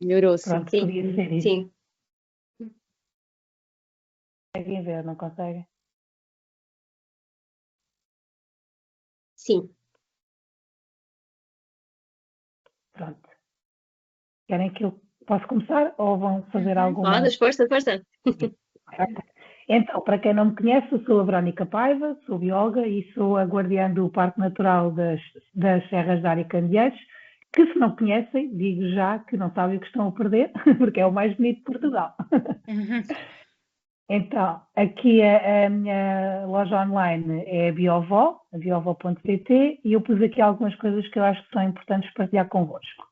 Melhorou, sim. Pronto, podia ser isso. Sim. Conseguem ver, não conseguem? Sim. Pronto. Querem que eu possa começar ou vão fazer alguma... Pode, força. Então, para quem não me conhece, eu sou a Verónica Paiva, sou bióloga e sou a guardiã do Parque Natural das Serras da Área Candeeiros, que se não conhecem, digo já que não sabem o que estão a perder, porque é o mais bonito de Portugal. Então, aqui a minha loja online é a Biovó, a biovó.pt, e eu pus aqui algumas coisas que eu acho que são importantes partilhar convosco.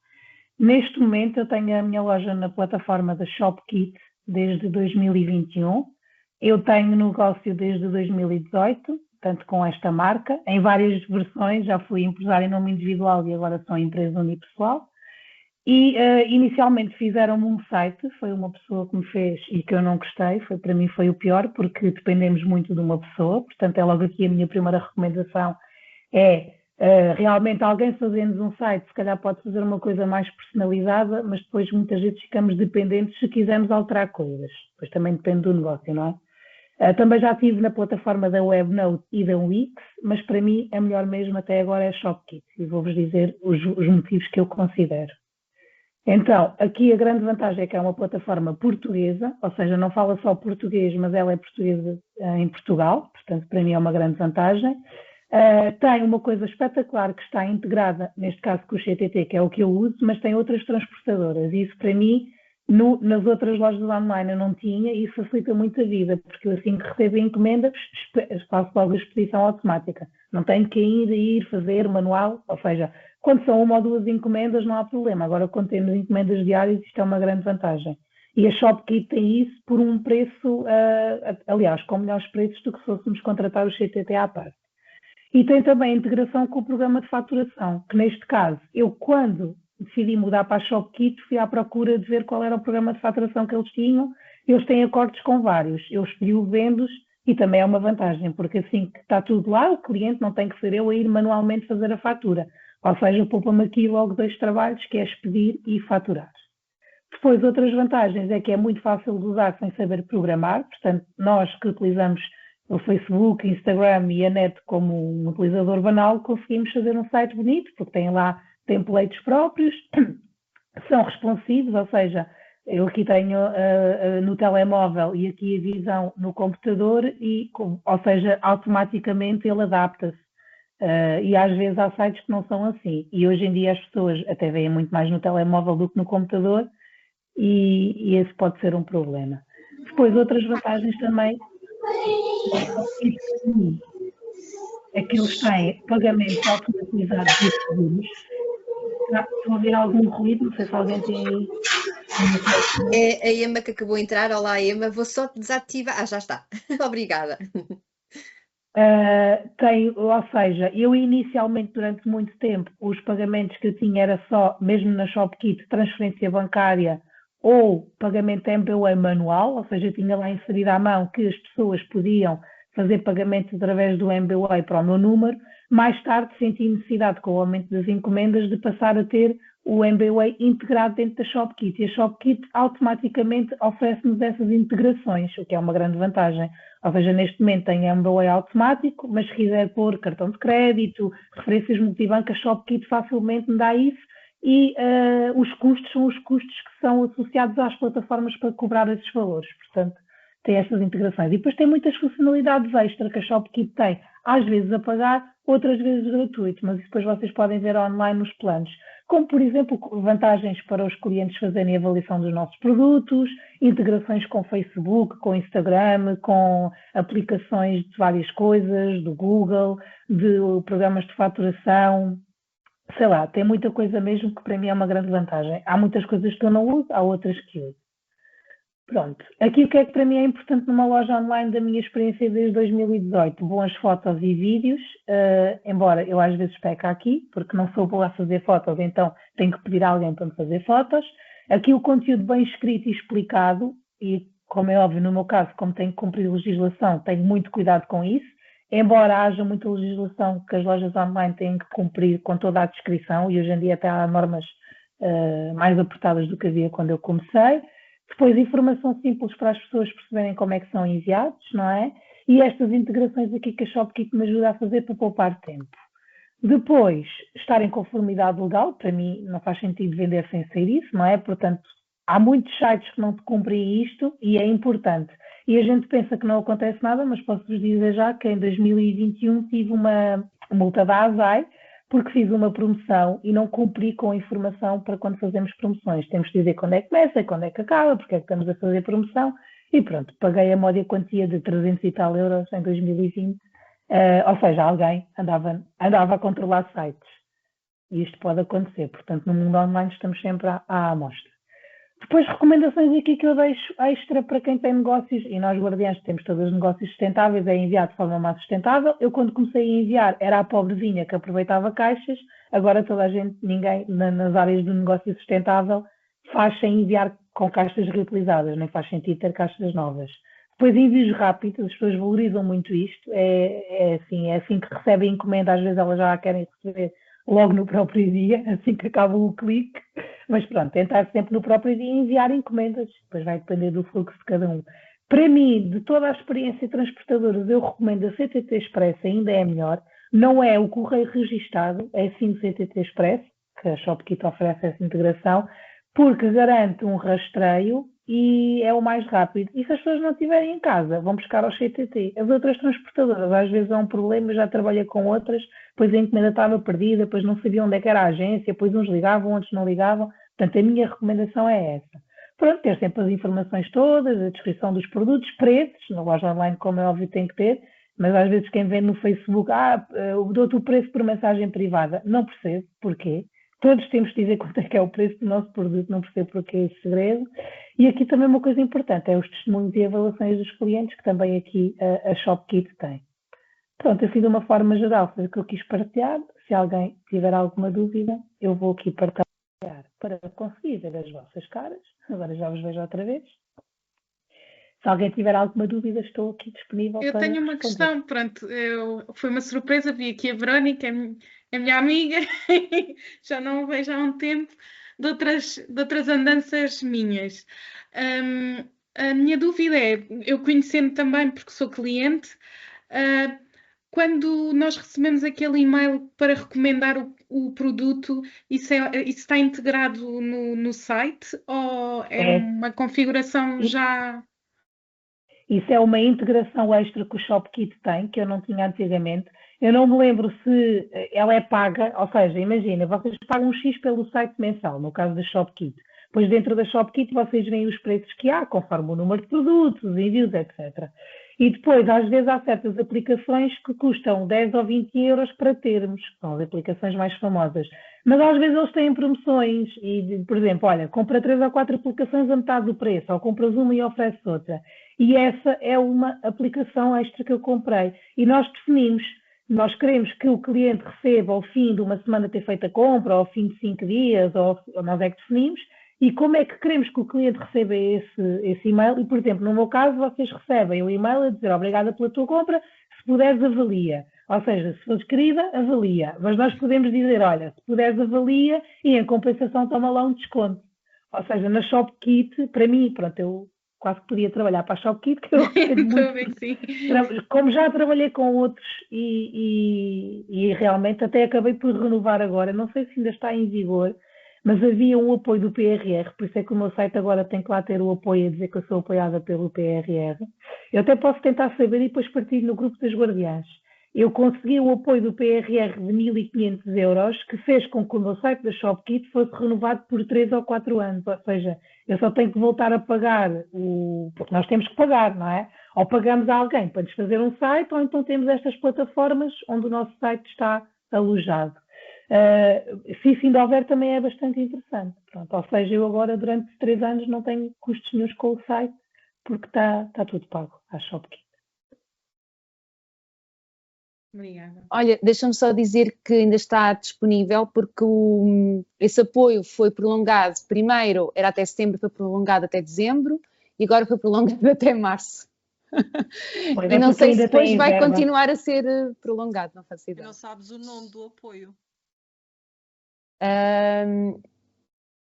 Neste momento eu tenho a minha loja na plataforma da ShopKit desde 2021. Eu tenho negócio desde 2018, tanto com esta marca, em várias versões, já fui empresária em nome individual e agora sou empresa unipessoal. E inicialmente fizeram-me um site, foi uma pessoa que me fez e que eu não gostei, para mim foi o pior, porque dependemos muito de uma pessoa, portanto é logo aqui a minha primeira recomendação, é realmente alguém fazendo um site, se calhar pode fazer uma coisa mais personalizada, mas depois muitas vezes ficamos dependentes se quisermos alterar coisas, depois também depende do negócio, não é? Também já estive na plataforma da Webnote e da Wix, mas para mim a melhor mesmo até agora é a ShopKit, e vou-vos dizer os motivos que eu considero. Então, aqui a grande vantagem é que é uma plataforma portuguesa, ou seja, não fala só português, mas ela é portuguesa em Portugal, portanto, para mim é uma grande vantagem. Tem uma coisa espetacular que está integrada, neste caso com o CTT, que é o que eu uso, mas tem outras transportadoras. E isso, para mim, nas outras lojas online eu não tinha, e isso facilita muito a vida, porque eu, assim que recebo a encomenda, faço logo a expedição automática. Não tenho que ir fazer manual, ou seja, quando são uma ou duas encomendas não há problema. Agora, quando temos encomendas diárias, isto é uma grande vantagem. E a ShopKit tem isso por um preço, aliás, com melhores preços do que se fôssemos contratar o CTT à parte. E tem também a integração com o programa de faturação, que neste caso, eu quando decidi mudar para a ShopKit, fui à procura de ver qual era o programa de faturação que eles tinham. Eles têm acordos com vários. Eu escolhi o Vendos e também é uma vantagem, porque assim que está tudo lá, o cliente não tem que ser eu a ir manualmente fazer a fatura. Ou seja, poupa-me aqui logo 2 trabalhos, que é expedir e faturar. Depois, outras vantagens é que é muito fácil de usar sem saber programar, portanto, nós que utilizamos o Facebook, Instagram e a net como um utilizador banal, conseguimos fazer um site bonito, porque tem lá templates próprios, são responsivos, ou seja, eu aqui tenho no telemóvel e aqui a visão no computador, e, ou seja, automaticamente ele adapta-se. E às vezes há sites que não são assim. E hoje em dia as pessoas até veem muito mais no telemóvel do que no computador, e esse pode ser um problema. Depois, outras vantagens também é que eles têm pagamentos automatizados e seguros. Estou a ouvir algum ruído, não sei se alguém tem aí. É a Emma que acabou de entrar. Olá, Emma, vou só desativar. Já está. Obrigada. Ou seja, eu inicialmente, durante muito tempo, os pagamentos que eu tinha era só, mesmo na ShopKit, transferência bancária ou pagamento MBWay manual, ou seja, eu tinha lá inserido à mão que as pessoas podiam fazer pagamentos através do MBWay para o meu número. Mais tarde senti necessidade, com o aumento das encomendas, de passar a ter o MBWay integrado dentro da ShopKit, e a ShopKit automaticamente oferece-nos essas integrações, o que é uma grande vantagem. Ou seja, neste momento tem MBWay automático, mas se quiser pôr cartão de crédito, referências multibanco, a ShopKit facilmente me dá isso, e os custos são os custos que são associados às plataformas para cobrar esses valores. Portanto, tem estas integrações. E depois tem muitas funcionalidades extra que a ShopKit tem, às vezes a pagar, outras vezes gratuito, mas depois vocês podem ver online nos planos. Como, por exemplo, vantagens para os clientes fazerem avaliação dos nossos produtos, integrações com Facebook, com Instagram, com aplicações de várias coisas, do Google, de programas de faturação, sei lá, tem muita coisa mesmo que para mim é uma grande vantagem. Há muitas coisas que eu não uso, há outras que uso. Pronto, aqui o que é que para mim é importante numa loja online da minha experiência desde 2018? Boas fotos e vídeos, embora eu às vezes peque aqui, porque não sou boa a fazer fotos, então tenho que pedir a alguém para me fazer fotos. Aqui o conteúdo bem escrito e explicado, e como é óbvio no meu caso, como tenho que cumprir legislação, tenho muito cuidado com isso, embora haja muita legislação que as lojas online têm que cumprir com toda a descrição, e hoje em dia até há normas mais apertadas do que havia quando eu comecei. Depois, informação simples para as pessoas perceberem como é que são enviados, não é? E estas integrações aqui que a ShopKit me ajuda a fazer para poupar tempo. Depois, estar em conformidade legal, para mim não faz sentido vender sem ser isso, não é? Portanto, há muitos sites que não te cumprem isto e é importante. E a gente pensa que não acontece nada, mas posso-vos dizer já que em 2021 tive uma multa da ASAI porque fiz uma promoção e não cumpri com a informação para quando fazemos promoções. Temos de dizer quando é que começa e quando é que acaba, porque é que estamos a fazer promoção. E pronto, paguei a módia quantia de 300 e tal euros em 2020. Ou seja, alguém andava a controlar sites. E isto pode acontecer. Portanto, no mundo online estamos sempre à amostra. Depois, recomendações aqui que eu deixo extra para quem tem negócios, e nós guardiães temos todos os negócios sustentáveis, é enviar de forma mais sustentável. Eu, quando comecei a enviar, era a pobrezinha que aproveitava caixas, agora toda a gente, ninguém nas áreas do negócio sustentável faz sem enviar com caixas reutilizadas, nem faz sentido ter caixas novas. Depois, envios rápidos, as pessoas valorizam muito isto, é assim que recebem encomenda, às vezes elas já a querem receber logo no próprio dia, assim que acaba o clique. Mas pronto, tentar sempre no próprio dia enviar encomendas, depois vai depender do fluxo de cada um. Para mim, de toda a experiência transportadora, eu recomendo a CTT Express, ainda é melhor. Não é o correio registado, é sim o CTT Express, que a ShopKit oferece essa integração, porque garante um rastreio e é o mais rápido. E se as pessoas não estiverem em casa, vão buscar ao CTT. As outras transportadoras, às vezes é um problema, eu já trabalhei com outras, depois a encomenda estava perdida, depois não sabiam onde é que era a agência, depois uns ligavam, outros não ligavam. Portanto, a minha recomendação é essa. Pronto, ter sempre as informações todas, a descrição dos produtos, preços, na loja online, como é óbvio, tem que ter, mas às vezes quem vê no Facebook, eu dou-te o preço por mensagem privada. Não percebo porquê. Todos temos de dizer quanto é que é o preço do nosso produto, não percebo porquê esse segredo. E aqui também uma coisa importante, é os testemunhos e avaliações dos clientes, que também aqui a ShopKit tem. Pronto, assim de uma forma geral foi o que eu quis partilhar. Se alguém tiver alguma dúvida, eu vou aqui partilhar para conseguir ver as vossas caras. Agora já vos vejo outra vez. Se alguém tiver alguma dúvida, estou aqui disponível Eu para tenho uma responder. questão, pronto, foi uma surpresa, vi aqui a Verónica, é minha amiga, já não a vejo há um tempo, de outras andanças minhas. A minha dúvida é, eu conhecendo também, porque sou cliente, quando nós recebemos aquele e-mail para recomendar o produto, isso está integrado no site ou é uma configuração já... Isso é uma integração extra que o ShopKit tem, que eu não tinha antigamente. Eu não me lembro se ela é paga, ou seja, imagina, vocês pagam um X pelo site mensal, no caso da ShopKit. Depois dentro da ShopKit vocês veem os preços que há, conforme o número de produtos, os envios, etc. E depois, às vezes, há certas aplicações que custam 10 ou 20 euros para termos, que são as aplicações mais famosas. Mas às vezes eles têm promoções e, por exemplo, olha, compra 3 ou 4 aplicações a metade do preço, ou compras uma e ofereces outra. E essa é uma aplicação extra que eu comprei. E nós definimos, nós queremos que o cliente receba ao fim de uma semana ter feito a compra, ou ao fim de 5 dias, ou nós é que definimos, e como é que queremos que o cliente receba esse e-mail. E, por exemplo, no meu caso, vocês recebem o e-mail a dizer obrigada pela tua compra, se puderes avalia. Ou seja, se fores querida, avalia. Mas nós podemos dizer, olha, se puderes avalia e em compensação toma lá um desconto. Ou seja, na ShopKit, para mim, pronto, eu quase que podia trabalhar para a ShopKit, que eu recebo muito. Sim. Como já trabalhei com outros e realmente até acabei por renovar agora, não sei se ainda está em vigor, mas havia um apoio do PRR, por isso é que o meu site agora tem que lá ter o apoio a dizer que eu sou apoiada pelo PRR. Eu até posso tentar saber e depois partilho no grupo das guardiãs. Eu consegui o apoio do PRR de 1.500 euros, que fez com que o meu site da ShopKit fosse renovado por 3 ou 4 anos. Ou seja, eu só tenho que voltar a pagar, porque nós temos que pagar, não é? Ou pagamos a alguém para nos fazer um site, ou então temos estas plataformas onde o nosso site está alojado. Se isso ainda houver, também é bastante interessante. Pronto, ou seja, eu agora, durante 3 anos, não tenho custos nenhums com o site, porque está tudo pago à ShopKit. Obrigada. Olha, deixa-me só dizer que ainda está disponível porque esse apoio foi prolongado, primeiro era até setembro, foi prolongado até dezembro e agora foi prolongado até março. Pois e não sei se depois vai verba. continuar a ser prolongado, não faço ideia. Não sabes o nome do apoio?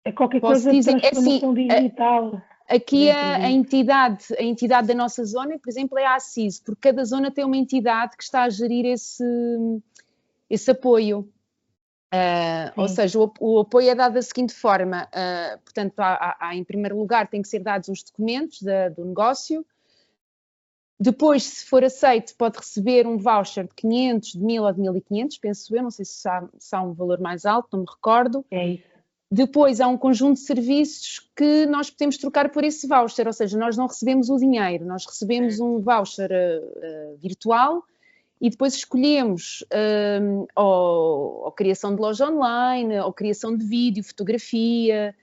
É qualquer Posso coisa de dizer, é assim, transformação digital. aqui dentro a entidade da nossa zona, por exemplo, é a ACIS, porque cada zona tem uma entidade que está a gerir esse apoio. Ou Sim. seja, o apoio é dado da seguinte forma, portanto, em primeiro lugar tem que ser dados uns documentos do negócio, depois, se for aceito, pode receber um voucher de 500, de 1000 ou de 1500, penso eu, não sei se há um valor mais alto, não me recordo. É isso. Depois há um conjunto de serviços que nós podemos trocar por esse voucher, ou seja, nós não recebemos o dinheiro, nós recebemos um voucher virtual e depois escolhemos ou criação de loja online, ou criação de vídeo, fotografia,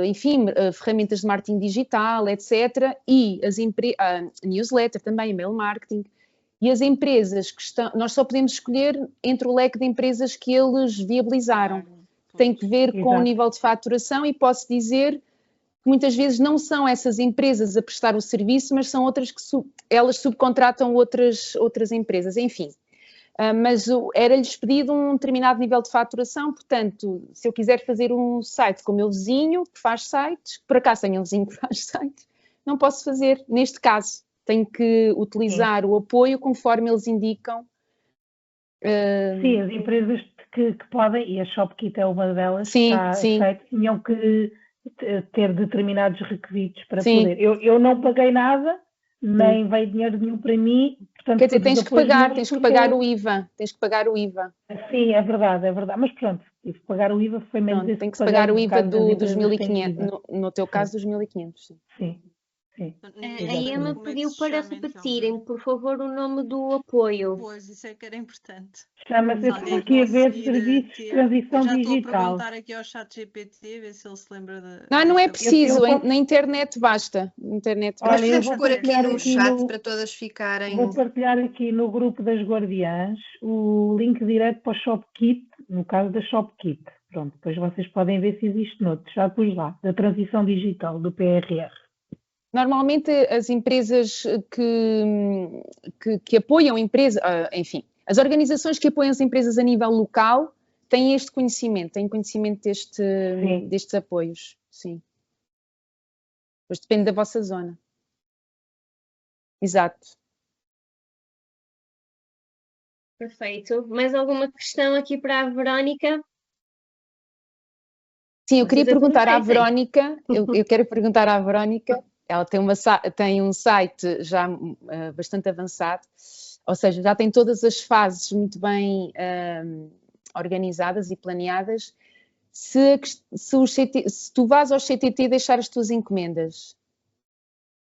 enfim, ferramentas de marketing digital, etc. E newsletter também, email marketing. E as empresas que estão, nós só podemos escolher entre o leque de empresas que eles viabilizaram. Tem que ver com o nível de faturação e posso dizer que muitas vezes não são essas empresas a prestar o serviço, mas são outras que elas subcontratam outras empresas, enfim. Mas era-lhes pedido um determinado nível de faturação, portanto, se eu quiser fazer um site com o meu vizinho que faz sites, por acaso tenho um vizinho que faz sites, não posso fazer, neste caso, tenho que utilizar o apoio conforme eles indicam. Sim, as empresas que podem, e a ShopKit é uma delas, sim, está sim. aceito, tinham que ter determinados requisitos para poder. Eu não paguei nada, nem veio dinheiro nenhum para mim. Portanto, quer dizer, tens que pagar o IVA, tens que pagar o IVA. Sim, é verdade, mas pronto, tive que pagar o IVA, foi menos Pronto, esse tem que que se pagar o paguei, IVA no caso das dos empresas que têm 1500, IVA. no teu caso dos 1500. Sim, sim. A Emma pediu para repetirem, por favor, o nome do apoio. Pois, isso é que era importante. Chama-se, eu Se estou alguém aqui a ver, conseguir Serviços de ter. Transição Eu já estou a Digital. perguntar aqui ao chat GPT, ver se ele se lembra da. Não é desta preciso, Eu posso- na internet basta. Na internet Nós Olha, eu podemos vou pôr aqui partilhar no aqui chat para todas ficarem. Vou partilhar aqui no grupo das Guardiãs o link direto para o ShopKit, no caso da ShopKit. Pronto, depois vocês podem ver se existe noutro. Já pus lá, da transição digital, do PRR. Normalmente as empresas que apoiam empresas, enfim, as organizações que apoiam as empresas a nível local têm este conhecimento, têm conhecimento destes apoios, sim. Pois depende da vossa zona. Exato. Perfeito. Mais alguma questão aqui para a Verónica? Sim, eu queria Vocês perguntar à aproveitem. Verónica, eu quero perguntar à Verónica, ela tem um site já bastante avançado, ou seja, já tem todas as fases muito bem organizadas e planeadas. Se tu vais ao CTT deixar as tuas encomendas?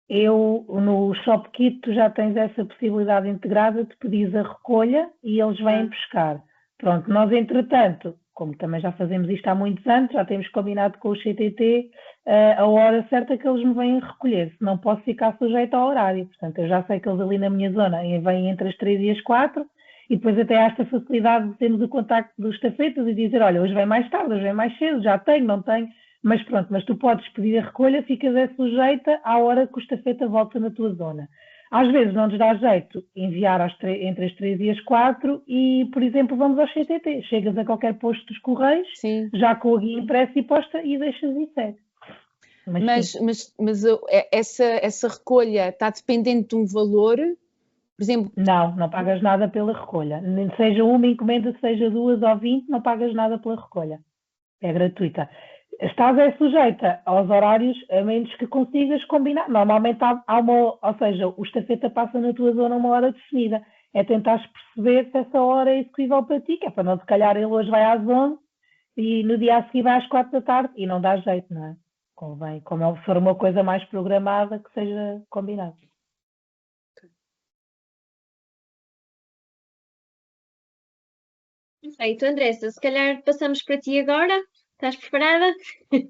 No ShopKit tu já tens essa possibilidade integrada de pedires a recolha e eles vêm buscar. Pronto, nós entretanto, como também já fazemos isto há muitos anos, já temos combinado com o CTT a hora certa que eles me vêm recolher, senão posso ficar sujeito ao horário. Portanto, eu já sei que eles ali na minha zona vêm entre as 3 e as 4 e depois até há esta facilidade de termos o contacto dos estafetas e dizer, olha, hoje vem mais tarde, hoje vem mais cedo, já tenho, não tenho. Mas pronto, mas tu podes pedir a recolha, ficas sujeita à hora que o estafeta volta na tua zona. Às vezes não nos dá jeito enviar entre as 3 e as 4 e, por exemplo, vamos ao CTT. Chegas a qualquer posto dos Correios, já com a guia impressa e posta e deixas e segue. Mas essa recolha está dependente de um valor, por exemplo? Não pagas nada pela recolha. Seja uma encomenda, seja 2 ou 20, não pagas nada pela recolha. É gratuita. Estás sujeita aos horários, a menos que consigas combinar. Normalmente ou seja, o estafeta passa na tua zona uma hora definida. É tentar perceber se essa hora é execuível para ti, que é para não, se calhar ele hoje vai às 11 e no dia a seguir vai às 4 da tarde e não dá jeito, não é? Convém, como se for uma coisa mais programada, que seja combinado. Perfeito, Andressa, se calhar passamos para ti agora. Estás preparada?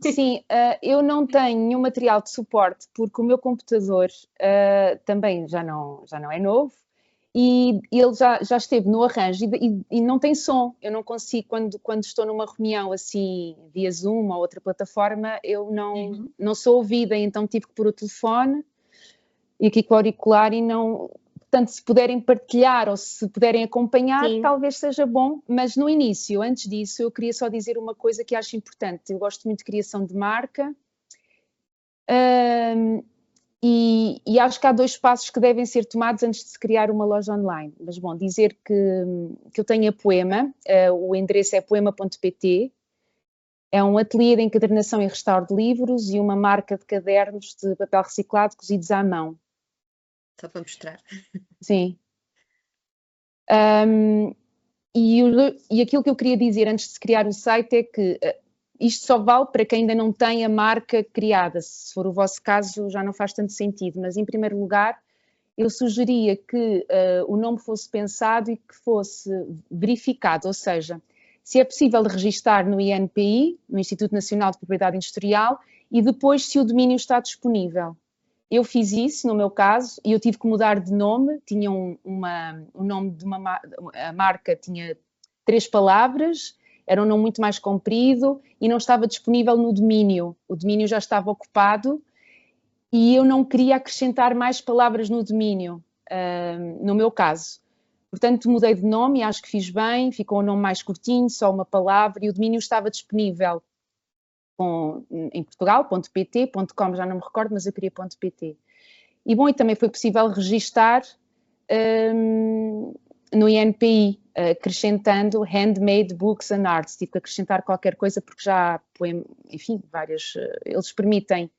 Sim, eu não tenho nenhum material de suporte porque o meu computador também já não é novo e ele já esteve no arranjo e não tem som. Eu não consigo, quando estou numa reunião assim via Zoom ou outra plataforma, eu não sou ouvida, então tive que pôr o telefone e aqui com o auricular e não... portanto, se puderem partilhar ou se puderem acompanhar, Sim. talvez seja bom, mas no início, antes disso, eu queria só dizer uma coisa que acho importante. Eu gosto muito de criação de marca, e acho que há 2 passos que devem ser tomados antes de se criar uma loja online. Mas, bom, dizer que eu tenho a Poema, o endereço é poema.pt, é um ateliê de encadernação e restauro de livros e uma marca de cadernos de papel reciclado cozidos à mão. Só para mostrar. Sim. E aquilo que eu queria dizer antes de se criar o site é que isto só vale para quem ainda não tem a marca criada. Se for o vosso caso, já não faz tanto sentido. Mas, em primeiro lugar, eu sugeria que o nome fosse pensado e que fosse verificado, ou seja, se é possível registar no INPI, no Instituto Nacional de Propriedade Industrial, e depois se o domínio está disponível. Eu fiz isso, no meu caso, e eu tive que mudar de nome. Tinha o nome de a marca tinha 3 palavras, era um nome muito mais comprido e não estava disponível no domínio. O domínio já estava ocupado e eu não queria acrescentar mais palavras no domínio, no meu caso. Portanto, mudei de nome e acho que fiz bem, ficou um nome mais curtinho, só uma palavra, e o domínio estava disponível em Portugal, .pt, .com já não me recordo, mas eu queria .pt. E bom, e também foi possível registar no INPI, acrescentando Handmade Books and Arts. Tive que acrescentar qualquer coisa porque já, enfim, eles permitem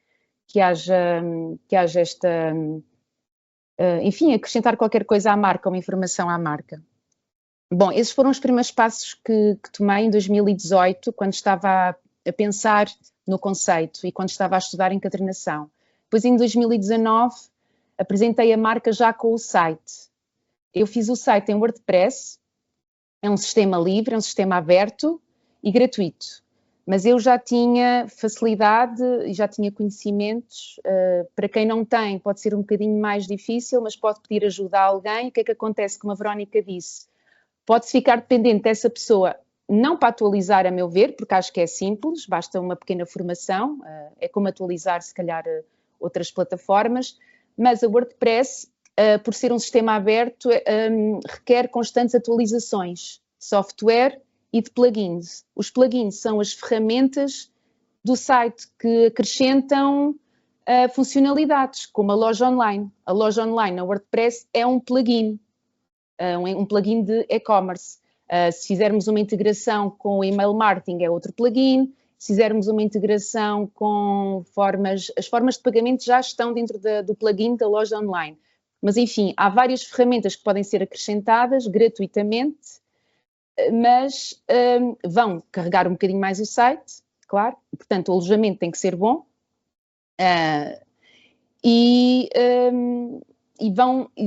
que haja esta, enfim, acrescentar qualquer coisa à marca, uma informação à marca. Bom, esses foram os primeiros passos que tomei em 2018, quando estava a pensar no conceito e quando estava a estudar encadernação. Depois, em 2019, apresentei a marca já com o site. Eu fiz o site em WordPress, é um sistema livre, é um sistema aberto e gratuito. Mas eu já tinha facilidade e já tinha conhecimentos. Para quem não tem, pode ser um bocadinho mais difícil, mas pode pedir ajuda a alguém. O que é que acontece, como a Verónica disse? Pode-se ficar dependente dessa pessoa, não para atualizar, a meu ver, porque acho que é simples, basta uma pequena formação, é como atualizar, se calhar, outras plataformas, mas a WordPress, por ser um sistema aberto, requer constantes atualizações de software e de plugins. Os plugins são as ferramentas do site que acrescentam funcionalidades, como a loja online. A loja online na WordPress é um plugin de e-commerce. Se fizermos uma integração com o email marketing é outro plugin. Se fizermos uma integração com as formas de pagamento já estão dentro do plugin da loja online. Mas, enfim, há várias ferramentas que podem ser acrescentadas gratuitamente, mas vão carregar um bocadinho mais o site, claro. Portanto, o alojamento tem que ser bom. E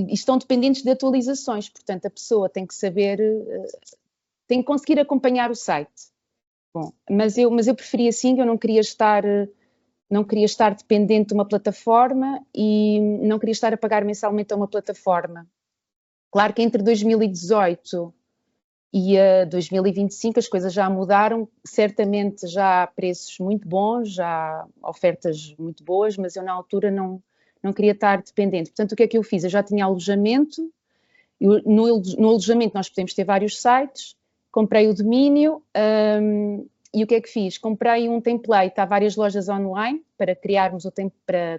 estão dependentes de atualizações, portanto a pessoa tem que saber, tem que conseguir acompanhar o site. Bom, mas eu preferia assim, eu não queria estar dependente de uma plataforma e não queria estar a pagar mensalmente a uma plataforma. Claro que entre 2018 e 2025 as coisas já mudaram, certamente já há preços muito bons, já há ofertas muito boas, mas eu na altura não queria estar dependente. Portanto, o que é que eu fiz? Eu já tinha alojamento, no alojamento nós podemos ter vários sites, comprei o domínio e o que é que fiz? Comprei um template, há várias lojas online para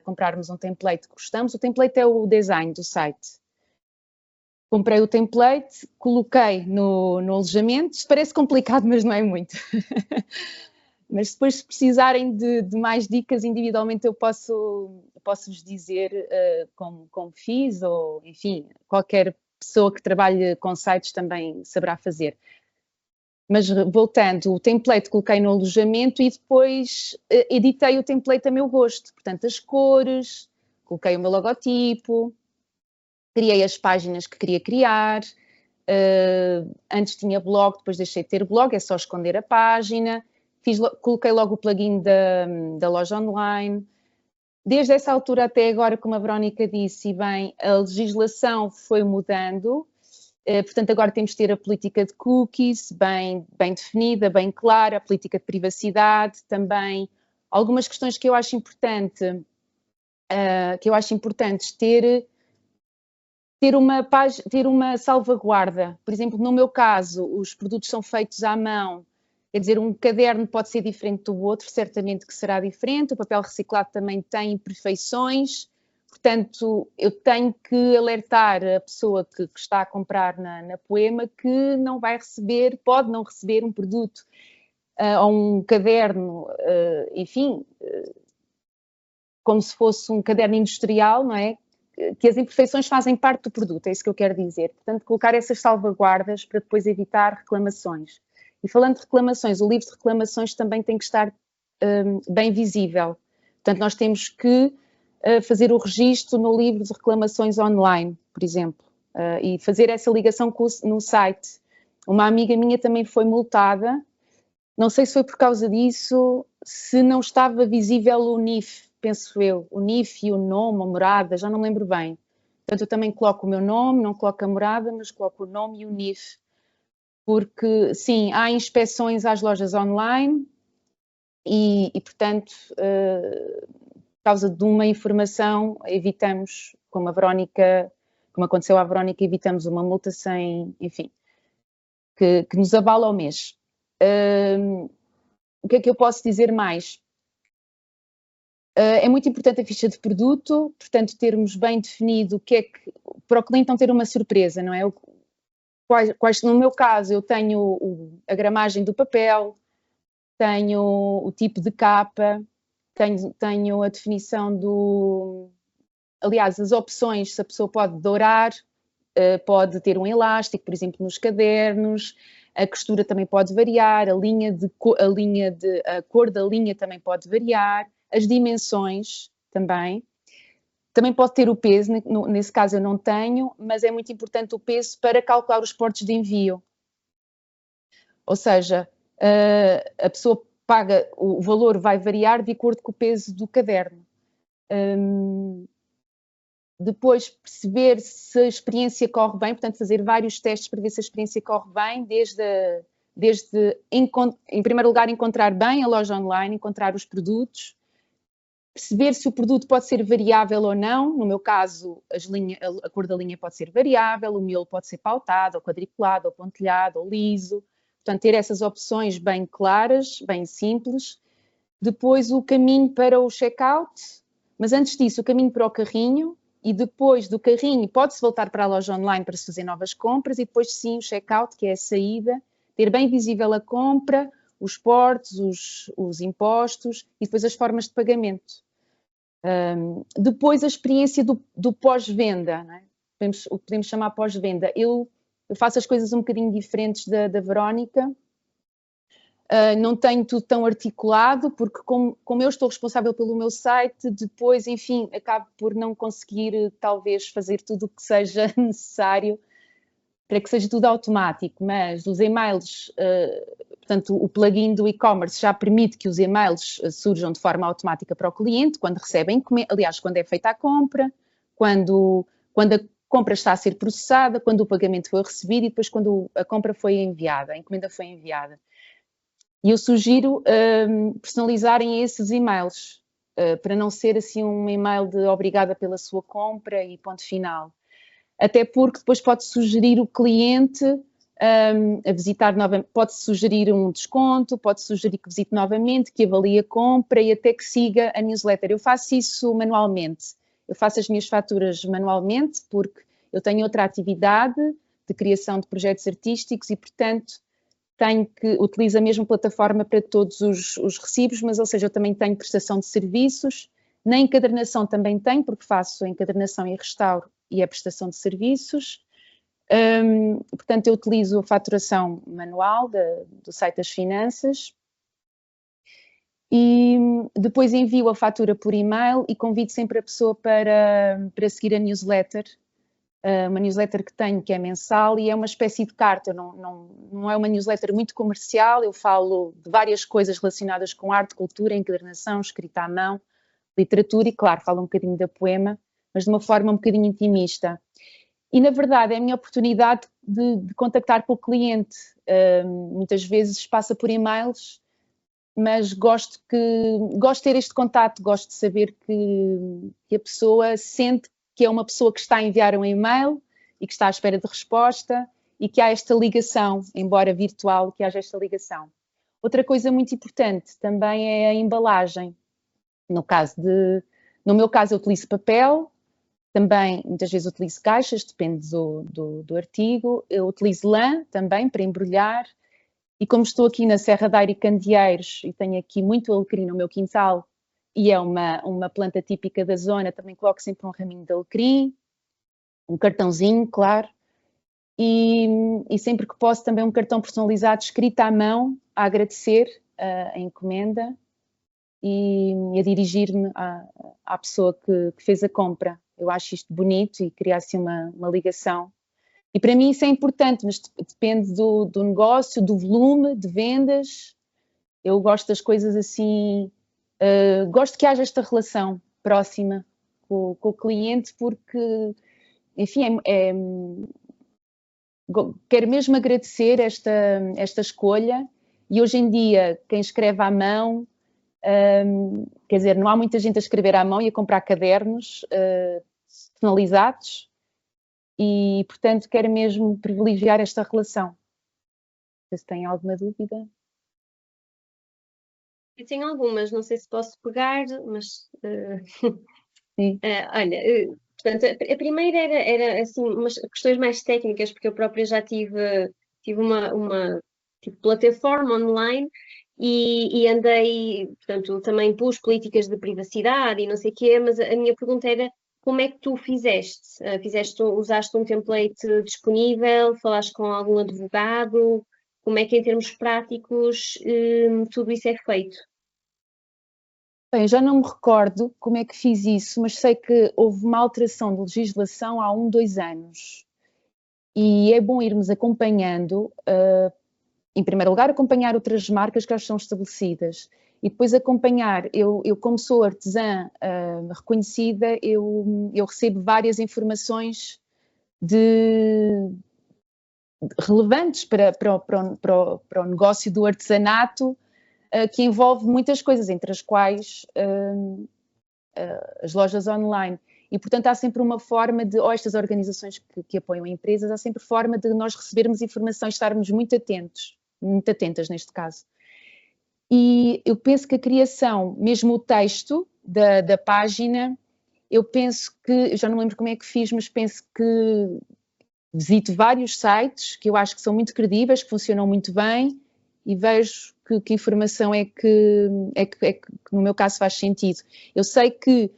comprarmos um template que gostamos. O template é o design do site. Comprei o template, coloquei no alojamento. Isto parece complicado, mas não é muito. Mas depois, se precisarem de mais dicas individualmente, eu posso-vos dizer como fiz, ou enfim, qualquer pessoa que trabalhe com sites também saberá fazer. Mas voltando, o template coloquei no alojamento e depois editei o template a meu gosto. Portanto, as cores, coloquei o meu logotipo, criei as páginas que queria criar. Antes tinha blog, depois deixei de ter blog, é só esconder a página. Coloquei logo o plugin da loja online. Desde essa altura até agora, como a Verónica disse, e bem, a legislação foi mudando. Portanto, agora temos de ter a política de cookies bem definida, bem clara, a política de privacidade também. Algumas questões que eu acho importantes ter ter uma salvaguarda. Por exemplo, no meu caso, os produtos são feitos à mão, quer dizer, um caderno pode ser diferente do outro, certamente que será diferente, o papel reciclado também tem imperfeições, portanto, eu tenho que alertar a pessoa que está a comprar na Poema que não vai receber, pode não receber um produto ou um caderno, enfim, como se fosse um caderno industrial, não é? Que as imperfeições fazem parte do produto, é isso que eu quero dizer. Portanto, colocar essas salvaguardas para depois evitar reclamações. E falando de reclamações, o livro de reclamações também tem que estar bem visível. Portanto, nós temos que fazer o registro no livro de reclamações online, por exemplo, e fazer essa ligação no site. Uma amiga minha também foi multada, não sei se foi por causa disso, se não estava visível o NIF, penso eu, o NIF e o nome, a morada, já não me lembro bem. Portanto, eu também coloco o meu nome, não coloco a morada, mas coloco o nome e o NIF. Porque, sim, há inspeções às lojas online e portanto, por causa de uma informação, evitamos, como aconteceu à Verónica, evitamos uma multa sem, enfim, que nos abala ao mês. O que é que eu posso dizer mais? É muito importante a ficha de produto, portanto, termos bem definido o que é que, para o cliente não ter uma surpresa, não é? No meu caso, eu tenho a gramagem do papel, tenho o tipo de capa, tenho a definição aliás, as opções, se a pessoa pode dourar, pode ter um elástico, por exemplo, nos cadernos, a costura também pode variar, a cor da linha também pode variar, as dimensões também. Também pode ter o peso, nesse caso eu não tenho, mas é muito importante o peso para calcular os portos de envio. Ou seja, a pessoa paga, o valor vai variar de acordo com o peso do caderno. Depois, perceber se a experiência corre bem, portanto, fazer vários testes para ver se a experiência corre bem, desde em primeiro lugar, encontrar bem a loja online, encontrar os produtos, perceber se o produto pode ser variável ou não. No meu caso, a cor da linha pode ser variável, o miolo pode ser pautado, ou quadriculado, ou pontilhado, ou liso. Portanto, ter essas opções bem claras, bem simples. Depois, o caminho para o checkout, mas antes disso, o caminho para o carrinho, e depois do carrinho pode-se voltar para a loja online para se fazer novas compras, e depois sim o checkout, que é a saída, ter bem visível a compra, os portos, os impostos e depois as formas de pagamento. Depois a experiência do pós-venda, não é? O que podemos chamar pós-venda. Eu faço as coisas um bocadinho diferentes da Verónica, não tenho tudo tão articulado, porque como eu estou responsável pelo meu site, depois, enfim, acabo por não conseguir talvez fazer tudo o que seja necessário para que seja tudo automático, mas os e-mails, portanto, o plugin do e-commerce já permite que os e-mails surjam de forma automática para o cliente, quando recebem, aliás, quando é feita a compra, quando a compra está a ser processada, quando o pagamento foi recebido e depois quando a compra foi enviada, a encomenda foi enviada. E eu sugiro personalizarem esses e-mails, para não ser assim um e-mail de obrigada pela sua compra e ponto final. Até porque depois pode sugerir o cliente a visitar novamente, pode sugerir um desconto, pode sugerir que visite novamente, que avalie a compra e até que siga a newsletter. Eu faço isso manualmente, eu faço as minhas faturas manualmente porque eu tenho outra atividade de criação de projetos artísticos e, portanto, utilizo a mesma plataforma para todos os recibos, mas, ou seja, eu também tenho prestação de serviços, na encadernação também tenho, porque faço a encadernação e restauro e a prestação de serviços. Portanto, eu utilizo a faturação manual do site das finanças e depois envio a fatura por e-mail e convido sempre a pessoa para seguir a newsletter, uma newsletter que tenho que é mensal e é uma espécie de carta, não é uma newsletter muito comercial, eu falo de várias coisas relacionadas com arte, cultura, encadernação, escrita à mão, literatura e, claro, falo um bocadinho da Poema, mas de uma forma um bocadinho intimista. E, na verdade, é a minha oportunidade de contactar com o cliente. Muitas vezes passa por e-mails, mas gosto de ter este contato, gosto de saber que a pessoa sente que é uma pessoa que está a enviar um e-mail, e que está à espera de resposta e que há esta ligação, embora virtual, que haja esta ligação. Outra coisa muito importante também é a embalagem. No meu caso eu utilizo papel, também muitas vezes utilizo caixas, depende do artigo. Eu utilizo lã também para embrulhar. E como estou aqui na Serra da Aire e Candeeiros e tenho aqui muito alecrim no meu quintal e é uma planta típica da zona, também coloco sempre um raminho de alecrim, um cartãozinho, claro. E sempre que posso também um cartão personalizado escrito à mão a agradecer a encomenda e a dirigir-me à pessoa que fez a compra. Eu acho isto bonito e criar assim uma ligação. E para mim isso é importante, mas depende do negócio, do volume de vendas. Eu gosto das coisas assim, gosto que haja esta relação próxima com o cliente, porque, enfim, quero mesmo agradecer esta escolha. E hoje em dia, quem escreve à mão, quer dizer, não há muita gente a escrever à mão e a comprar cadernos personalizados e, portanto, quero mesmo privilegiar esta relação. Não sei se tem alguma dúvida. Eu tenho algumas, não sei se posso pegar, mas Sim. olha, portanto, a primeira era assim, umas questões mais técnicas, porque eu própria já tive uma tipo, plataforma online e andei, portanto, também pus políticas de privacidade e não sei o quê, mas a minha pergunta era como é que tu fizeste? Usaste um template disponível? Falaste com algum advogado? Como é que em termos práticos tudo isso é feito? Bem, já não me recordo como é que fiz isso, mas sei que houve uma alteração de legislação há 2 anos. E é bom irmos acompanhando, em primeiro lugar, acompanhar outras marcas que já estão estabelecidas. E depois acompanhar, eu como sou artesã reconhecida, eu recebo várias informações relevantes para o negócio do artesanato, que envolve muitas coisas, entre as quais as lojas online. E, portanto, há sempre uma forma ou estas organizações que apoiam empresas, há sempre forma de nós recebermos informação e estarmos muito atentas neste caso. E eu penso que a criação, mesmo o texto da página, eu penso que, eu já não lembro como é que fiz, mas penso que visito vários sites que eu acho que são muito credíveis, que funcionam muito bem e vejo que informação é que no meu caso faz sentido. Eu sei que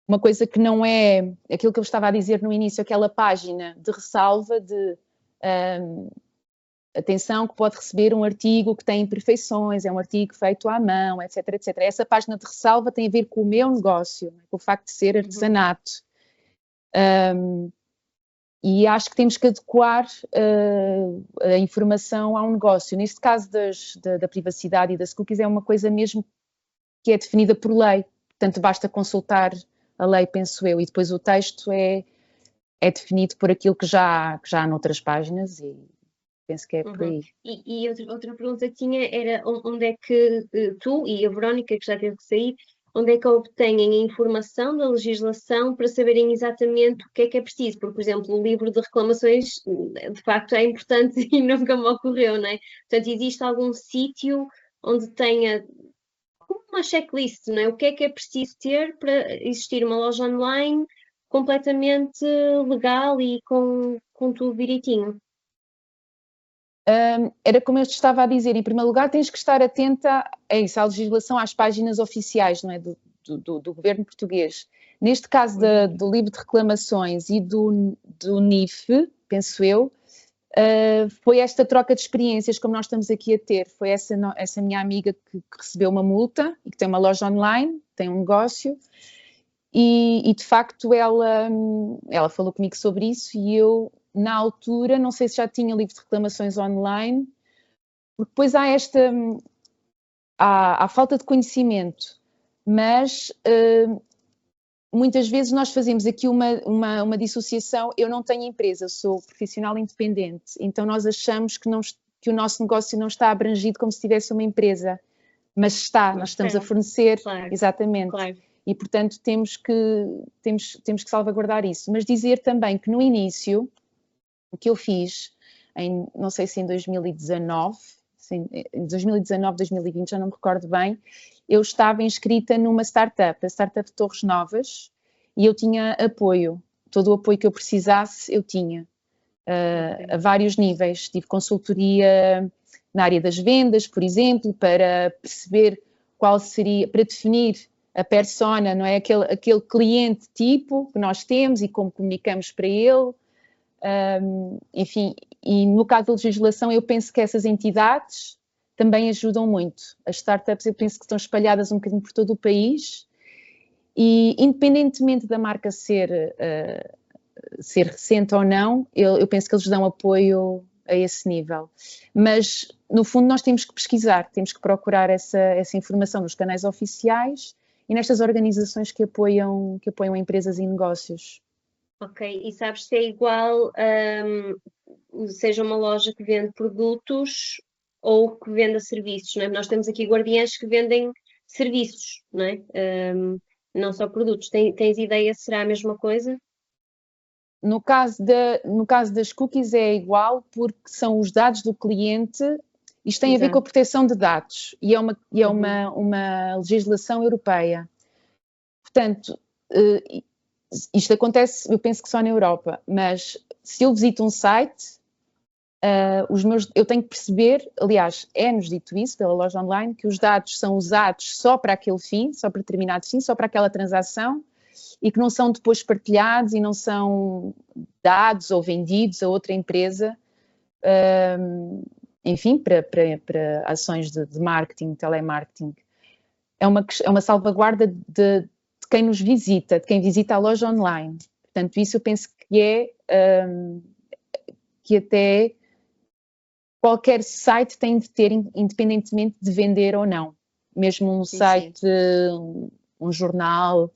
uma coisa que não é aquilo que eu estava a dizer no início, aquela página de ressalva de atenção que pode receber um artigo que tem imperfeições, é um artigo feito à mão, etc, etc. Essa página de ressalva tem a ver com o meu negócio, com o facto de ser artesanato. E acho que temos que adequar a informação ao negócio. Neste caso da privacidade e das cookies é uma coisa mesmo que é definida por lei. Portanto, basta consultar a lei, penso eu, e depois o texto é definido por aquilo que já há noutras páginas e penso que é por aí. E outra pergunta que tinha era onde é que tu e a Verónica, que já teve que sair, onde é que obtêm a informação da legislação para saberem exatamente o que é preciso? Porque, por exemplo, o livro de reclamações, de facto, é importante e nunca me ocorreu, não é? Portanto, existe algum sítio onde tenha uma checklist, não é? O que é preciso ter para existir uma loja online completamente legal e com tudo direitinho? Era como eu te estava a dizer, em primeiro lugar tens que estar atenta a isso, à legislação, às páginas oficiais, não é, do governo português. Neste caso do livro de reclamações e do NIF, penso eu, foi esta troca de experiências como nós estamos aqui a ter. Foi essa minha amiga que recebeu uma multa e que tem uma loja online, tem um negócio, e de facto ela falou comigo sobre isso e eu, na altura, não sei se já tinha livro de reclamações online, porque depois há falta de conhecimento, mas muitas vezes nós fazemos aqui uma dissociação. Eu não tenho empresa, sou profissional independente, então nós achamos que o nosso negócio não está abrangido como se tivesse uma empresa, mas está, nós estamos a fornecer, claro, exatamente. Claro. e, portanto, temos que salvaguardar isso. Mas dizer também que no início, o que eu fiz, não sei se em 2019, 2020, já não me recordo bem, eu estava inscrita numa startup, a Startup de Torres Novas, e eu tinha apoio, todo o apoio que eu precisasse eu tinha, a vários níveis. Tive consultoria na área das vendas, por exemplo, para perceber qual seria, para definir a persona, não é? Aquele cliente tipo que nós temos e como comunicamos para ele. Enfim, e no caso da legislação, eu penso que essas entidades também ajudam muito. As startups, eu penso que estão espalhadas um bocadinho por todo o país e, independentemente da marca ser recente ou não, eu penso que eles dão apoio a esse nível. Mas, no fundo, nós temos que pesquisar, temos que procurar essa informação nos canais oficiais e nestas organizações que apoiam empresas e negócios. Ok, e sabes se é igual, seja uma loja que vende produtos ou que venda serviços, não é? Nós temos aqui guardiães que vendem serviços, não é? Não só produtos. Tens ideia se será a mesma coisa? No caso das cookies é igual porque são os dados do cliente, isto tem a ver com a proteção de dados e é uma legislação europeia. Portanto, isto acontece, eu penso que só na Europa, mas se eu visito um site, eu tenho que perceber, aliás, é-nos dito isso pela loja online, que os dados são usados só para aquele fim, só para determinado fim, só para aquela transação, e que não são depois partilhados e não são dados ou vendidos a outra empresa, enfim, para ações de marketing, telemarketing. É uma salvaguarda de quem nos visita, de quem visita a loja online. Portanto, isso eu penso que que até qualquer site tem de ter, independentemente de vender ou não. Mesmo um site, um jornal,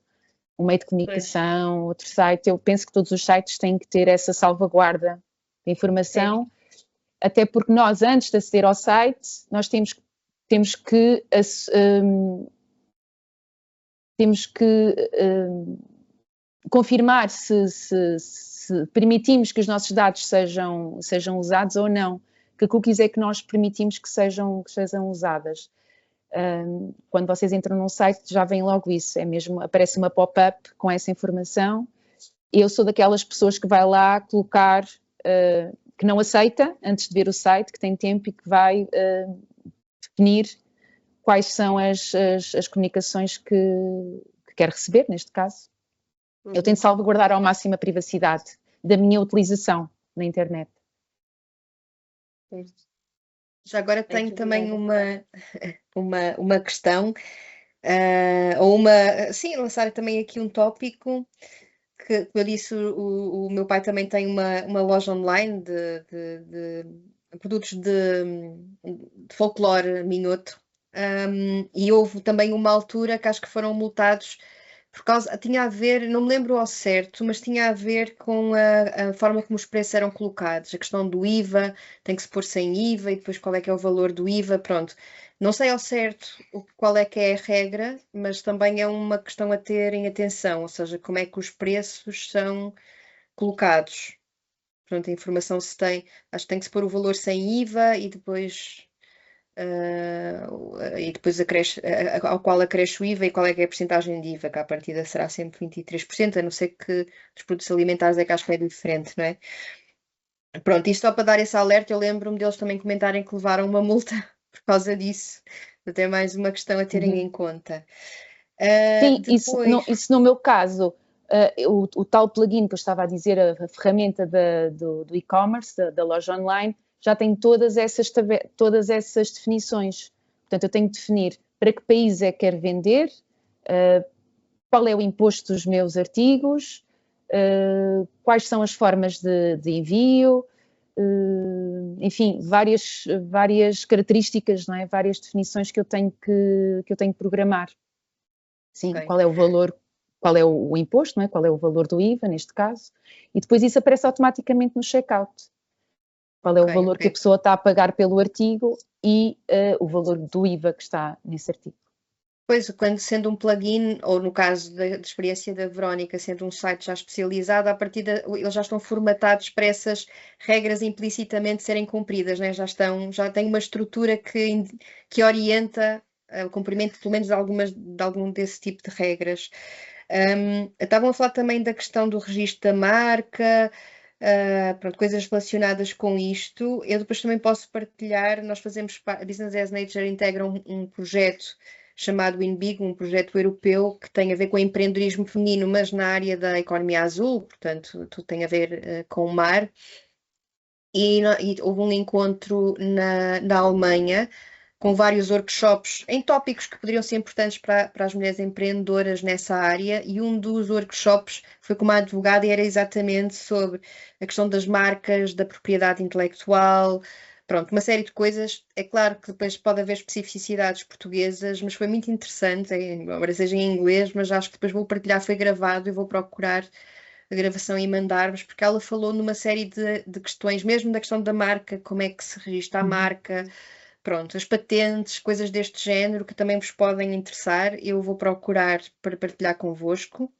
um meio de comunicação, outro site, eu penso que todos os sites têm que ter essa salvaguarda de informação, até porque nós, antes de aceder ao site, nós temos que confirmar se permitimos que os nossos dados sejam usados ou não, que cookies é que nós permitimos que sejam usadas. Quando vocês entram num site já vem logo isso, aparece uma pop-up com essa informação. Eu sou daquelas pessoas que vai lá colocar, que não aceita antes de ver o site, que tem tempo e que vai definir quais são as comunicações que quer receber, neste caso. Eu tento salvaguardar ao máximo a privacidade da minha utilização na internet. Já agora tenho também uma questão, ou lançar também aqui um tópico, que como eu disse, o meu pai também tem uma loja online de produtos de folclore minhoto, e houve também uma altura que acho que foram multados por causa, tinha a ver, não me lembro ao certo, mas tinha a ver com a forma como os preços eram colocados, a questão do IVA, tem que se pôr sem IVA e depois qual é que é o valor do IVA, pronto. Não sei ao certo qual é que é a regra, mas também é uma questão a ter em atenção, ou seja, como é que os preços são colocados. Pronto, a informação se tem, acho que tem que se pôr o valor sem IVA e depois acresce, ao qual acresce o IVA e qual é que é a porcentagem de IVA, que à partida será sempre 23%, a não ser que dos produtos alimentares é que acho que é diferente, não é? Pronto, isto só para dar esse alerta, eu lembro-me deles também comentarem que levaram uma multa por causa disso, até mais uma questão a terem em conta. Sim, isso no meu caso, o tal plugin que eu estava a dizer, a ferramenta do e-commerce, da loja online, já tem todas essas definições. Portanto, eu tenho que definir para que país é que quero vender, qual é o imposto dos meus artigos, quais são as formas de envio, enfim, várias características, não é? Várias definições que eu tenho que programar. Sim, okay. Qual é o valor, qual é o imposto, não é? Qual é o valor do IVA, neste caso, e depois isso aparece automaticamente no checkout. Qual é o valor que a pessoa está a pagar pelo artigo e o valor do IVA que está nesse artigo. Pois, quando sendo um plugin, ou no caso da experiência da Verónica, sendo um site já especializado, a partir eles já estão formatados para essas regras implicitamente serem cumpridas, né? Já têm uma estrutura que orienta o cumprimento, pelo menos, de algum desse tipo de regras. Estavam a falar também da questão do registro da marca, pronto, coisas relacionadas com isto. Eu depois também posso partilhar, nós fazemos, a Business as Nature integra um projeto chamado WinBig, um projeto europeu que tem a ver com empreendedorismo feminino, mas na área da economia azul, portanto, tudo tem a ver com o mar. E houve um encontro na Alemanha com vários workshops em tópicos que poderiam ser importantes para as mulheres empreendedoras nessa área, e um dos workshops foi com uma advogada e era exatamente sobre a questão das marcas, da propriedade intelectual, pronto, uma série de coisas. É claro que depois pode haver especificidades portuguesas, mas foi muito interessante, embora seja em inglês, mas acho que depois vou partilhar, foi gravado e vou procurar a gravação e mandar-vos, porque ela falou numa série de questões, mesmo da questão da marca, como é que se registra a marca, pronto, as patentes, coisas deste género que também vos podem interessar. Eu vou procurar para partilhar convosco.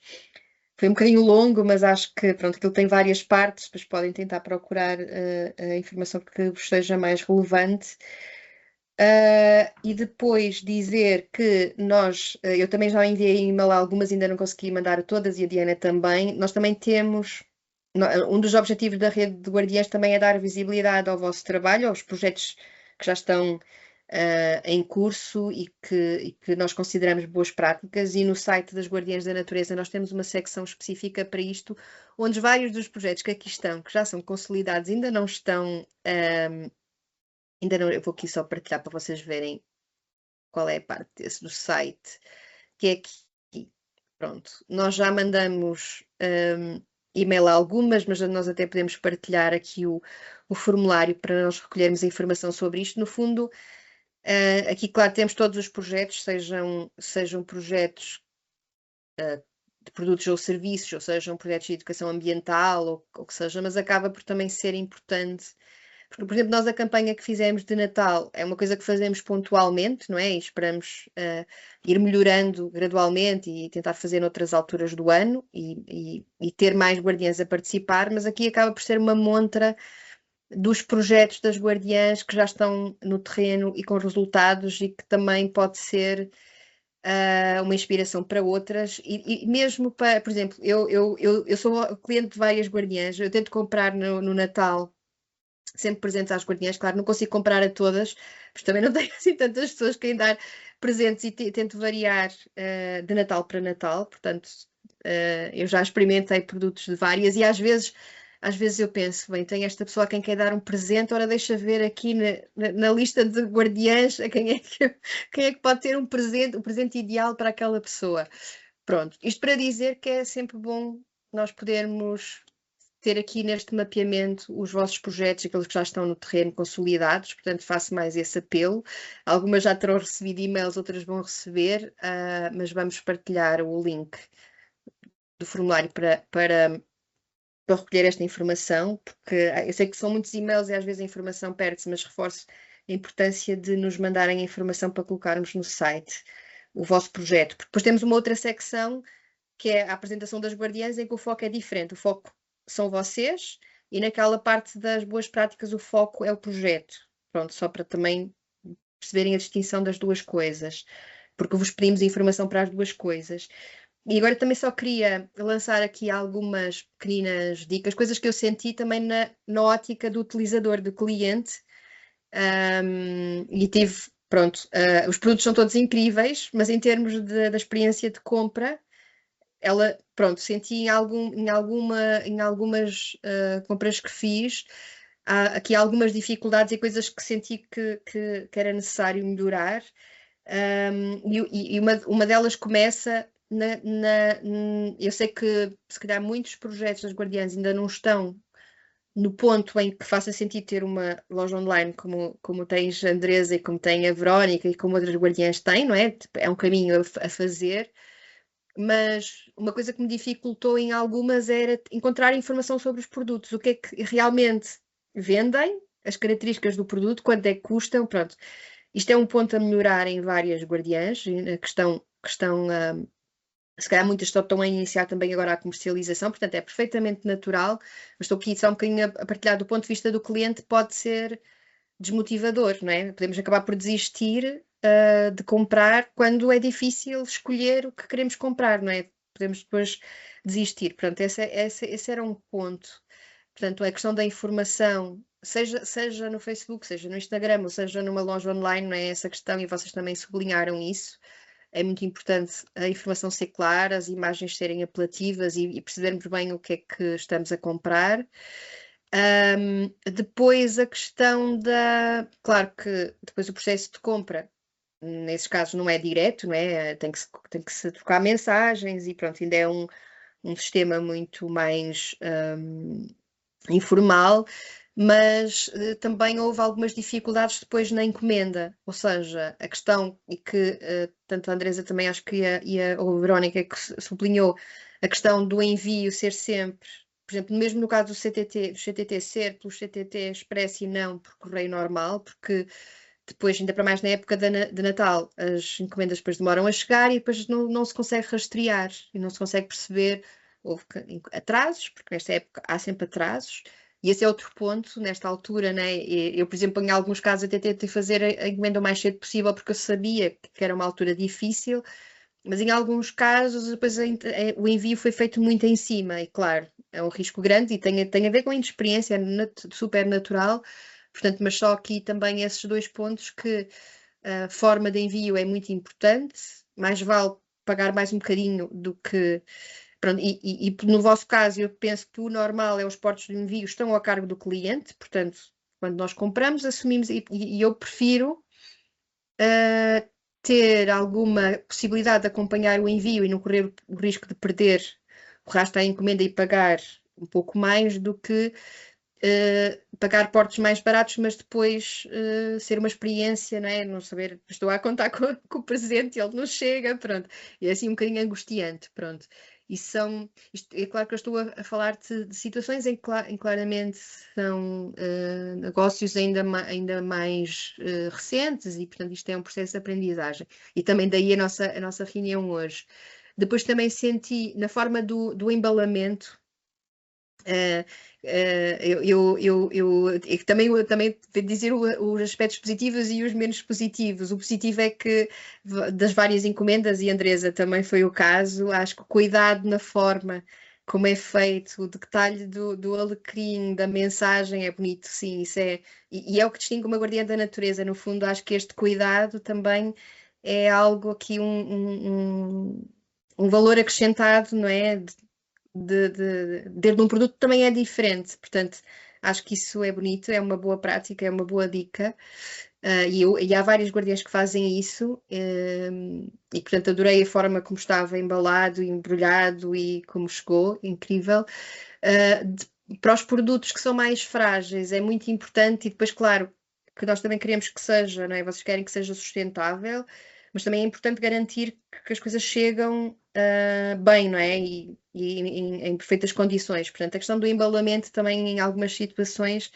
Foi um bocadinho longo, mas acho que, pronto, aquilo tem várias partes, depois podem tentar procurar a informação que vos seja mais relevante. E depois dizer que eu também já enviei e-mail a algumas, ainda não consegui mandar a todas, e a Diana também. Nós também temos, um dos objetivos da rede de Guardiãs também é dar visibilidade ao vosso trabalho, aos projetos que já estão em curso e que nós consideramos boas práticas, e no site das Guardiãs da Natureza nós temos uma secção específica para isto, onde vários dos projetos que aqui estão, que já são consolidados, ainda não estão... eu vou aqui só partilhar para vocês verem qual é a parte do site, que é aqui. Pronto, nós já mandamos e-mail a algumas, mas nós até podemos partilhar aqui o formulário para nós recolhermos a informação sobre isto. No fundo, aqui, claro, temos todos os projetos, sejam projetos de produtos ou serviços, ou sejam projetos de educação ambiental, ou o que seja, mas acaba por também ser importante. Porque, por exemplo, nós a campanha que fizemos de Natal é uma coisa que fazemos pontualmente, não é? E esperamos ir melhorando gradualmente e tentar fazer noutras alturas do ano e ter mais guardiãs a participar, mas aqui acaba por ser uma montra dos projetos das guardiãs que já estão no terreno e com resultados, e que também pode ser uma inspiração para outras, e mesmo para, por exemplo, eu sou cliente de várias guardiãs, eu tento comprar no Natal sempre presentes às guardiãs, claro, não consigo comprar a todas, mas também não tenho assim tantas pessoas que querem dar presentes, e tento variar de Natal para Natal, portanto eu já experimentei produtos de várias, e às vezes eu penso, bem, tem esta pessoa a quem quer dar um presente, ora deixa ver aqui na lista de guardiãs a quem é que pode ter um presente, o presente ideal para aquela pessoa. Pronto, isto para dizer que é sempre bom nós podermos ter aqui neste mapeamento os vossos projetos, aqueles que já estão no terreno consolidados, portanto faço mais esse apelo. Algumas já terão recebido e-mails, outras vão receber, mas vamos partilhar o link do formulário para recolher esta informação, porque eu sei que são muitos e-mails e às vezes a informação perde-se, mas reforço a importância de nos mandarem a informação para colocarmos no site o vosso projeto, porque depois temos uma outra secção que é a apresentação das guardiãs, em que o foco é diferente, o foco são vocês, e naquela parte das boas práticas o foco é o projeto. Pronto, só para também perceberem a distinção das duas coisas, porque vos pedimos informação para as duas coisas. E agora também só queria lançar aqui algumas pequenas dicas, coisas que eu senti também na ótica do utilizador, do cliente, e tive, pronto, os produtos são todos incríveis, mas em termos da experiência de compra, pronto, senti em algumas compras que fiz, aqui algumas dificuldades e coisas que senti que era necessário melhorar, e uma delas começa eu sei que se calhar muitos projetos das Guardiãs ainda não estão no ponto em que faça sentido ter uma loja online como tens a Andresa e como tem a Verónica e como outras Guardiãs têm, não é? É um caminho a fazer. Mas uma coisa que me dificultou em algumas era encontrar informação sobre os produtos, o que é que realmente vendem, as características do produto, quanto é que custam, pronto. Isto é um ponto a melhorar em várias guardiãs, a questão se calhar muitas só estão a iniciar também agora a comercialização, portanto é perfeitamente natural, mas estou aqui só um bocadinho a partilhar do ponto de vista do cliente, pode ser desmotivador, não é? Podemos acabar por desistir de comprar quando é difícil escolher o que queremos comprar, não é? Podemos depois desistir. Portanto, esse era um ponto. Portanto, a questão da informação, seja no Facebook, seja no Instagram, ou seja numa loja online, não é essa questão, e vocês também sublinharam isso. É muito importante a informação ser clara, as imagens serem apelativas e percebermos bem o que é que estamos a comprar. Depois a questão da... Claro que depois o processo de compra, nesses casos não é direto, não é? Tem que se trocar mensagens e pronto, ainda é um sistema muito mais informal, mas também houve algumas dificuldades depois na encomenda, ou seja, a questão, e que tanto a Andresa também acho que ou a Verónica que sublinhou, a questão do envio ser sempre, por exemplo, mesmo no caso do CTT ser pelo CTT Expresso e não por correio normal, porque depois, ainda para mais na época de Natal, as encomendas depois demoram a chegar e depois não se consegue rastrear e não se consegue perceber. Houve atrasos, porque nesta época há sempre atrasos, e esse é outro ponto, nesta altura, né? Eu, por exemplo, em alguns casos até tentei fazer a encomenda o mais cedo possível, porque eu sabia que era uma altura difícil, mas em alguns casos depois o envio foi feito muito em cima, e claro, é um risco grande e tem a ver com a inexperiência, é super natural, portanto, mas só aqui também esses dois pontos que a forma de envio é muito importante, mais vale pagar mais um bocadinho do que... Pronto, e no vosso caso, eu penso que o normal é os portos de envio estão a cargo do cliente, portanto, quando nós compramos, assumimos, e eu prefiro ter alguma possibilidade de acompanhar o envio e não correr o risco de perder o rastro à encomenda e pagar um pouco mais do que pagar portos mais baratos, mas depois ser uma experiência, não é? Não saber, estou a contar com o presente e ele não chega, pronto. E é assim um bocadinho angustiante, pronto. É claro que eu estou a falar de situações em que claramente são negócios ainda mais recentes e, portanto, isto é um processo de aprendizagem. E também daí a nossa reunião hoje. Depois também senti, na forma do embalamento, eu também dizer os aspectos positivos e os menos positivos. O positivo é que das várias encomendas, e Andresa também foi o caso, acho que o cuidado na forma como é feito, o detalhe do alecrim, da mensagem é bonito, sim, isso e é o que distingue uma guardiã da natureza. No fundo, acho que este cuidado também é algo aqui, um valor acrescentado, não é? De um produto também é diferente, portanto, acho que isso é bonito, é uma boa prática, é uma boa dica, e há várias guardiãs que fazem isso, e portanto adorei a forma como estava embalado, embrulhado e como chegou, incrível. Para os produtos que são mais frágeis é muito importante, e depois, claro, que nós também queremos que seja, não é? Vocês querem que seja sustentável, mas também é importante garantir que as coisas chegam bem, não é? E em perfeitas condições. Portanto, a questão do embalamento também em algumas situações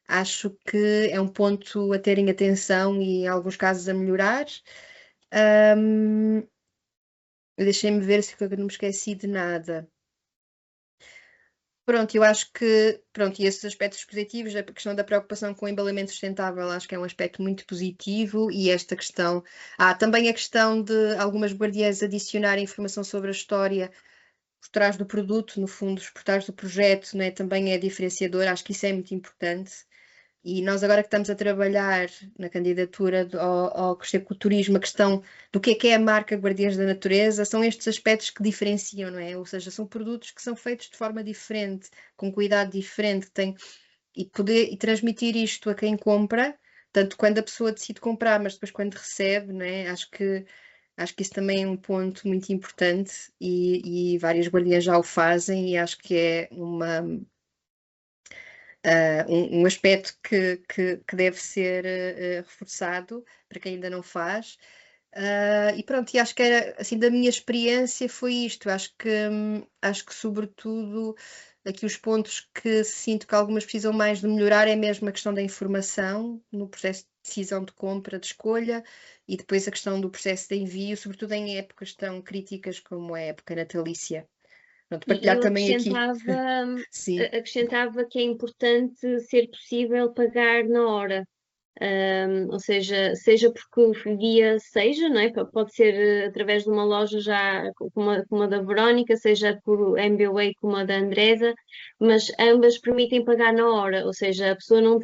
acho que é um ponto a terem atenção e em alguns casos a melhorar. Deixem-me ver se eu não me esqueci de nada. Pronto, eu acho que, pronto, e esses aspectos positivos, a questão da preocupação com o embalamento sustentável, acho que é um aspecto muito positivo, e esta questão, também a questão de algumas guardiãs adicionarem informação sobre a história por trás do produto, no fundo, por trás do projeto, né, também é diferenciador, acho que isso é muito importante. E nós agora que estamos a trabalhar na candidatura ao Crescer com o Turismo, a questão do que é a marca Guardiãs da Natureza, são estes aspectos que diferenciam, não é? Ou seja, são produtos que são feitos de forma diferente, com cuidado diferente, e transmitir isto a quem compra, tanto quando a pessoa decide comprar, mas depois quando recebe, não é? Acho que isso também é um ponto muito importante, e várias guardiãs já o fazem, e acho que é um aspecto que deve ser reforçado para quem ainda não faz. E pronto, e acho que era assim, da minha experiência foi isto. Acho que sobretudo aqui os pontos que sinto que algumas precisam mais de melhorar é mesmo a questão da informação no processo decisão de compra, de escolha, e depois a questão do processo de envio, sobretudo em épocas tão críticas como a época natalícia. Pronto, partilhar eu também aqui. Sim. acrescentava que é importante ser possível pagar na hora. Ou seja porque via seja, não é? Pode ser através de uma loja já como a da Verónica, seja por MBWay como a da Andresa, mas ambas permitem pagar na hora, ou seja, a pessoa não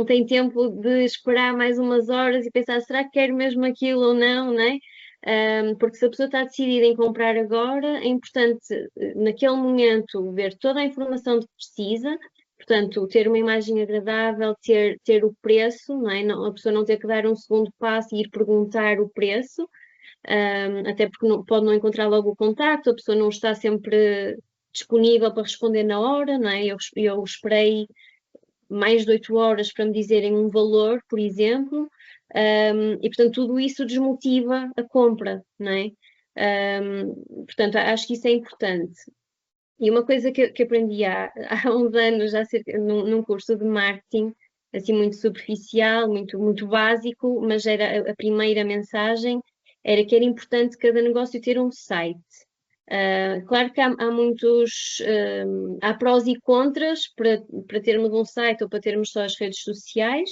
tem tempo de esperar mais umas horas e pensar, será que quero mesmo aquilo ou não, não é? Porque se a pessoa está decidida em comprar agora, é importante naquele momento ver toda a informação que precisa. Portanto, ter uma imagem agradável, ter o preço, não é? A pessoa não ter que dar um segundo passo e ir perguntar o preço, até porque pode não encontrar logo o contacto, a pessoa não está sempre disponível para responder na hora, não é? Eu esperei mais de 8 horas para me dizerem um valor, por exemplo, e portanto tudo isso desmotiva a compra, não é? Portanto, acho que isso é importante. E uma coisa que aprendi há uns anos, num curso de marketing, assim muito superficial, muito básico, mas era a primeira mensagem, era que era importante cada negócio ter um site. Claro que há muitos, há prós e contras para termos um site ou para termos só as redes sociais.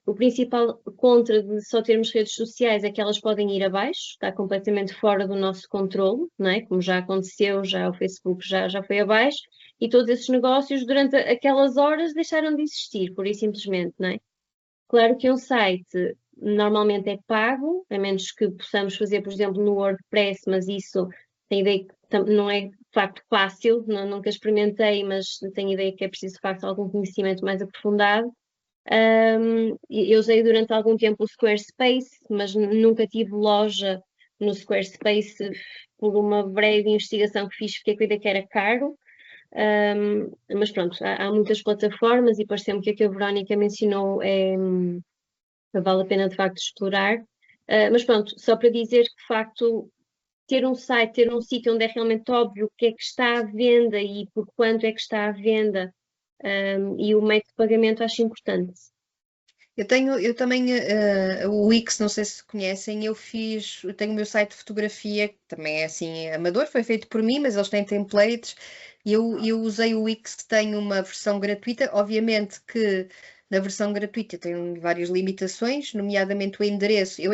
O principal contra de só termos redes sociais é que elas podem ir abaixo, está completamente fora do nosso controle, não é? Como já aconteceu, já o Facebook já foi abaixo, e todos esses negócios durante aquelas horas deixaram de existir, pura e simplesmente, não é? Claro que um site normalmente é pago, a menos que possamos fazer, por exemplo, no WordPress, mas isso tenho ideia que não é de facto fácil, nunca experimentei, mas tenho ideia que é preciso de facto algum conhecimento mais aprofundado. Eu usei durante algum tempo o Squarespace, mas nunca tive loja no Squarespace. Por uma breve investigação que fiz, fiquei com a ideia que era caro. Mas pronto, há muitas plataformas e pareceu-me que a Verónica mencionou vale a pena de facto explorar. Mas pronto, só para dizer que de facto ter um site, ter um sítio onde é realmente óbvio o que é que está à venda e por quanto é que está à venda, e o método de pagamento acho importante. Eu também, o Wix, não sei se conhecem, eu tenho o meu site de fotografia, que também é assim amador, foi feito por mim, mas eles têm templates, e eu usei o Wix, que tem uma versão gratuita, obviamente que na versão gratuita tem várias limitações, nomeadamente o endereço, eu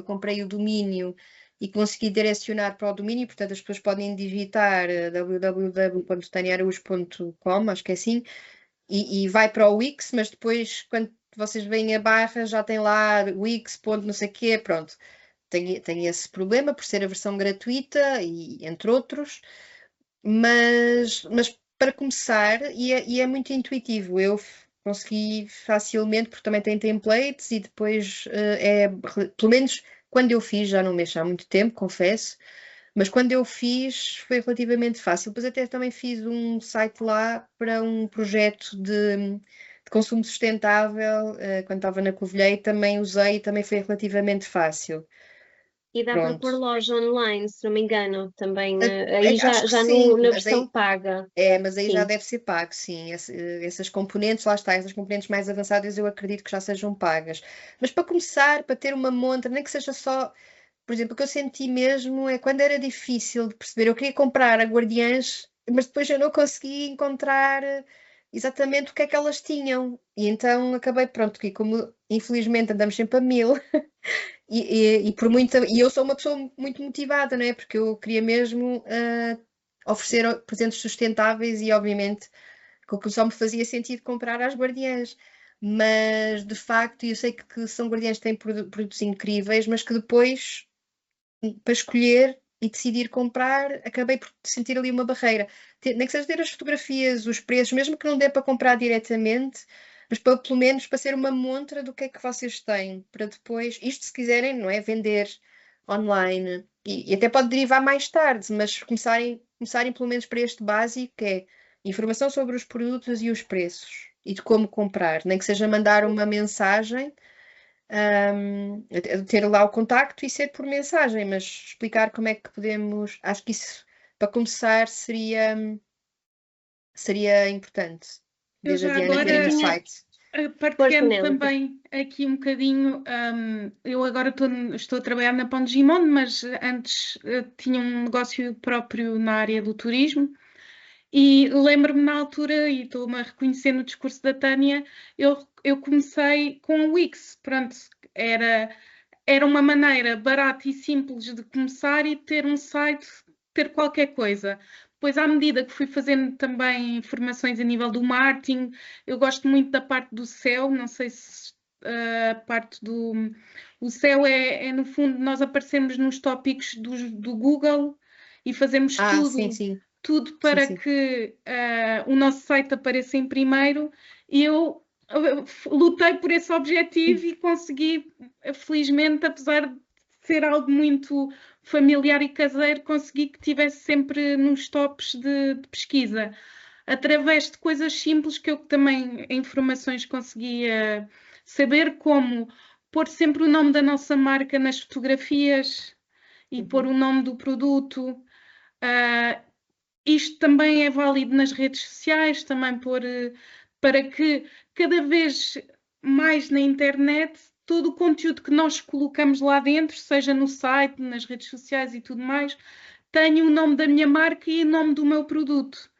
comprei o domínio e consegui direcionar para o domínio, portanto as pessoas podem digitar www.taniaraújo.com, acho que é assim, e vai para o Wix, mas depois quando vocês veem a barra já tem lá Wix, não sei o quê, pronto. Tem esse problema por ser a versão gratuita e entre outros, mas para começar, e é muito intuitivo, eu consegui facilmente, porque também tem templates e depois pelo menos quando eu fiz, já não mexo há muito tempo, confesso, mas quando eu fiz foi relativamente fácil. Depois até também fiz um site lá para um projeto de consumo sustentável, quando estava na Covilhã, também usei e também foi relativamente fácil. E dá para pôr loja online, se não me engano, também. Aí já sim, na versão paga. Mas aí sim. já deve ser pago, sim. Essas componentes, lá está, essas componentes mais avançadas eu acredito que já sejam pagas. Mas para começar, para ter uma montra, nem que seja só. Por exemplo, o que eu senti mesmo é quando era difícil de perceber. Eu queria comprar a Guardiãs, mas depois eu não consegui encontrar exatamente o que é que elas tinham. E então acabei, pronto, que como infelizmente andamos sempre a 1000, e eu sou uma pessoa muito motivada, não é? Porque eu queria mesmo oferecer presentes sustentáveis e obviamente que só me fazia sentido comprar às Guardiãs. Mas de facto, eu sei que São Guardiãs têm produtos incríveis, mas que depois, para escolher e decidir comprar, acabei por sentir ali uma barreira. Nem que seja ter as fotografias, os preços, mesmo que não dê para comprar diretamente, mas pelo menos para ser uma montra do que é que vocês têm, para depois, isto se quiserem, não é? Vender online, e até pode derivar mais tarde, mas começarem pelo menos para este básico, que é informação sobre os produtos e os preços, e de como comprar, nem que seja mandar uma mensagem, ter lá o contacto e ser por mensagem, mas explicar como é que podemos. Acho que isso, para começar, seria importante. Eu Desde a já Diana ter agora um site. Partilhando Penélope. também aqui um bocadinho, eu agora estou a trabalhar na Pão de Gimondo, mas antes tinha um negócio próprio na área do turismo e lembro-me na altura, e estou-me a reconhecer no discurso da Tânia, eu comecei com o Wix, pronto, era uma maneira barata e simples de começar e ter um site, ter qualquer coisa. Depois, à medida que fui fazendo também formações a nível do marketing, eu gosto muito da parte do SEO, não sei se a parte do... O SEO no fundo, nós aparecemos nos tópicos do Google e fazemos Sim, sim. tudo para sim. que o nosso site apareça em primeiro e eu lutei por esse objetivo e consegui, felizmente, apesar de ser algo muito familiar e caseiro, consegui que estivesse sempre nos tops de pesquisa, através de coisas simples que eu também, em informações, conseguia saber, como pôr sempre o nome da nossa marca nas fotografias e pôr o nome do produto. Isto também é válido nas redes sociais, também para que cada vez mais na internet, todo o conteúdo que nós colocamos lá dentro, seja no site, nas redes sociais e tudo mais, tenha o nome da minha marca e o nome do meu produto.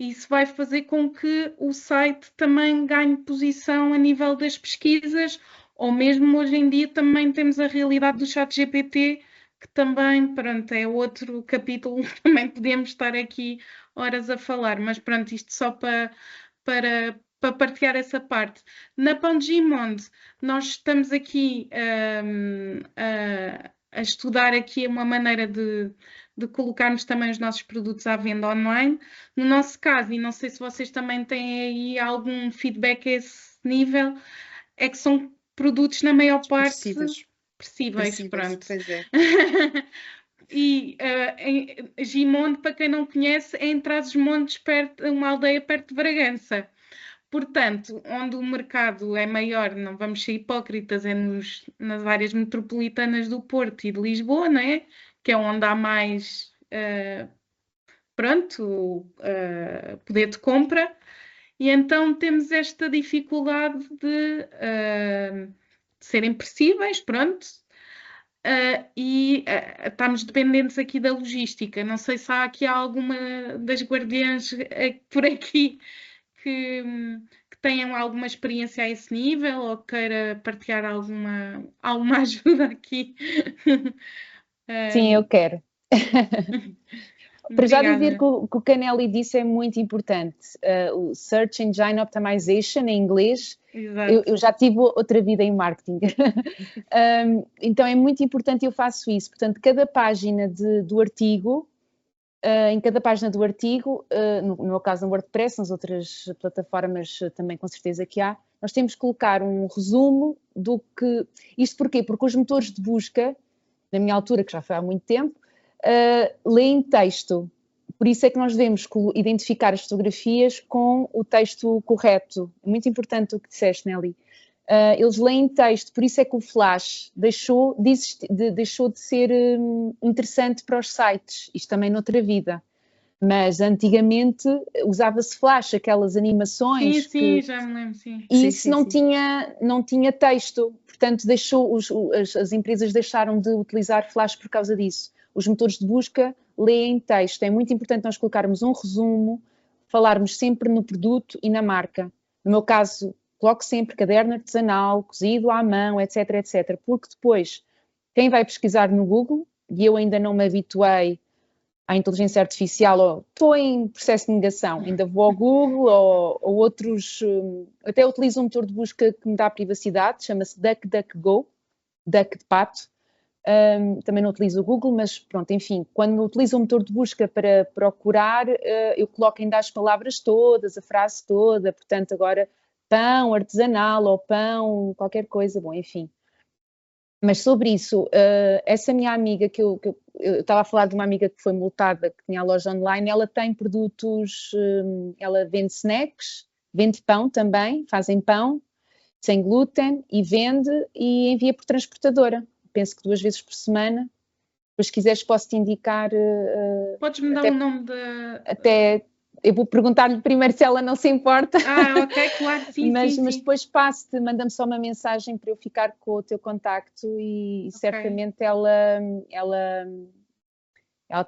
Isso vai fazer com que o site também ganhe posição a nível das pesquisas, ou mesmo hoje em dia também temos a realidade do ChatGPT, que também, pronto, é outro capítulo, também podemos estar aqui horas a falar, mas pronto, isto só para partilhar essa parte. Na Pão de Gimondo, nós estamos aqui a estudar aqui uma maneira de colocarmos também os nossos produtos à venda online. No nosso caso, e não sei se vocês também têm aí algum feedback a esse nível, é que são produtos na maior parte expressíveis, pronto. Pois é. E em Gimondo, para quem não conhece, é em Trás-os-Montes, uma aldeia perto de Bragança. Portanto, onde o mercado é maior, não vamos ser hipócritas, é nas áreas metropolitanas do Porto e de Lisboa, não é? Que é onde há mais, poder de compra. E então temos esta dificuldade de serem pressíveis, pronto, e estamos dependentes aqui da logística. Não sei se há aqui alguma das guardiãs por aqui que tenham alguma experiência a esse nível ou queira partilhar alguma ajuda aqui. Sim, eu quero. Para já Obrigada. dizer que o que o Nelly disse é muito importante. O Search Engine Optimization, em inglês, Exato. eu já tive outra vida em marketing. Então é muito importante, eu faço isso. Portanto, cada página do artigo, em cada página do artigo, no meu caso no WordPress, nas outras plataformas também com certeza que há, nós temos que colocar um resumo do que... Isto porquê? Porque os motores de busca, na minha altura, que já foi há muito tempo, leem texto. Por isso é que nós devemos identificar as fotografias com o texto correto. É muito importante o que disseste, Nelly. Eles leem texto, por isso é que o Flash deixou de ser interessante para os sites. Isto também noutra vida. Mas antigamente usava-se Flash, aquelas animações. Sim, já me lembro, sim. E isso não tinha texto. Portanto, as empresas deixaram de utilizar Flash por causa disso. Os motores de busca leem texto. É muito importante nós colocarmos um resumo, falarmos sempre no produto e na marca. No meu caso, coloco sempre caderno artesanal, cozido à mão, etc, etc. Porque depois, quem vai pesquisar no Google, e eu ainda não me habituei à inteligência artificial, ou estou em processo de negação, ainda vou ao Google ou outros... Até utilizo um motor de busca que me dá privacidade, chama-se DuckDuckGo, Duck de pato. Também não utilizo o Google, mas pronto, enfim, quando utilizo um motor de busca para procurar, eu coloco ainda as palavras todas, a frase toda, portanto agora pão artesanal ou pão, qualquer coisa, bom, enfim. Mas sobre isso, essa minha amiga, eu estava a falar de uma amiga que foi multada, que tinha a loja online, ela tem produtos, ela vende snacks, vende pão também, fazem pão, sem glúten, e vende e envia por transportadora. Penso que 2 vezes por semana. Depois, se quiseres, posso-te indicar... Podes-me dar o nome da... Até eu vou perguntar-lhe primeiro se ela não se importa. Ok, claro, sim, mas sim. depois passo-te, manda-me só uma mensagem para eu ficar com o teu contacto e certamente ela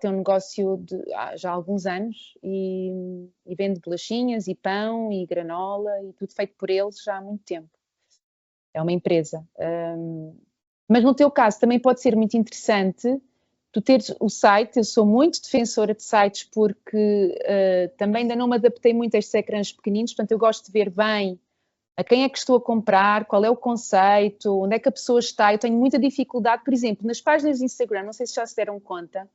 tem um negócio já há alguns anos e vende bolachinhas e pão e granola e tudo feito por eles já há muito tempo. É uma empresa. Mas no teu caso também pode ser muito interessante tu teres o site. Eu sou muito defensora de sites porque também ainda não me adaptei muito a estes ecrãs pequeninos, portanto eu gosto de ver bem a quem é que estou a comprar, qual é o conceito, onde é que a pessoa está. Eu tenho muita dificuldade, por exemplo, nas páginas de Instagram, não sei se já se deram conta,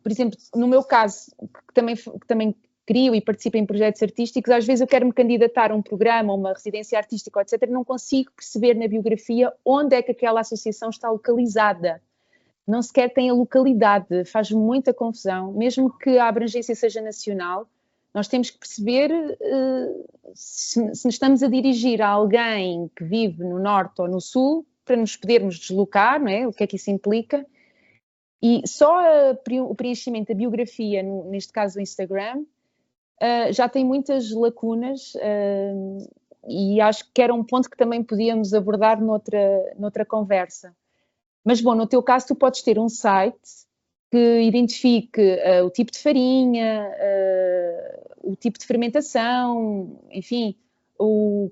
por exemplo, no meu caso, que também crio e participo em projetos artísticos, às vezes eu quero me candidatar a um programa, a uma residência artística, etc., não consigo perceber na biografia onde é que aquela associação está localizada. Não sequer tem a localidade, faz muita confusão, mesmo que a abrangência seja nacional, nós temos que perceber se nos estamos a dirigir a alguém que vive no norte ou no sul, para nos podermos deslocar, não é? O que é que isso implica? E só o preenchimento da biografia, neste caso do Instagram, já tem muitas lacunas e acho que era um ponto que também podíamos abordar noutra conversa. Mas, bom, no teu caso, tu podes ter um site que identifique o tipo de farinha, o tipo de fermentação, enfim,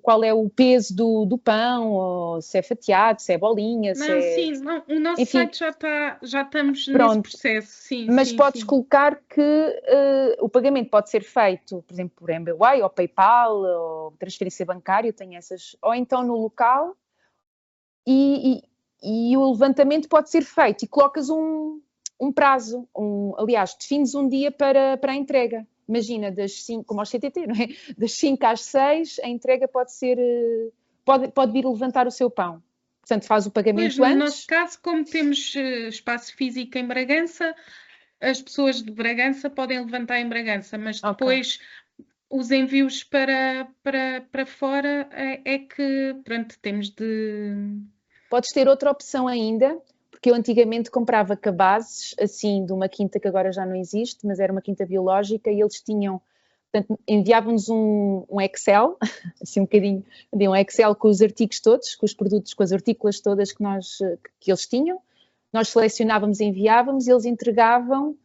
qual é o peso do pão, ou se é fatiado, se é bolinha, Sim, o nosso enfim, site já estamos pronto, nesse processo, sim. Mas podes colocar que o pagamento pode ser feito, por exemplo, por MBWay, ou PayPal, ou transferência bancária, tem essas, ou então no local, e o levantamento pode ser feito, e colocas um prazo, aliás, defines um dia para a entrega. Imagina, das 5, como aos CTT, não é? Das 5 às 6, a entrega pode ser, pode vir levantar o seu pão. Portanto, faz o pagamento antes. No nosso caso, como temos espaço físico em Bragança, as pessoas de Bragança podem levantar em Bragança, mas depois os envios para fora é que, pronto, temos de... Podes ter outra opção ainda, porque eu antigamente comprava cabazes, assim, de uma quinta que agora já não existe, mas era uma quinta biológica, e eles tinham, portanto, enviavam-nos um Excel, assim um bocadinho, um Excel com os artigos todos, com os produtos, com as hortícolas todas que eles tinham. Nós selecionávamos e enviávamos, e eles entregavam,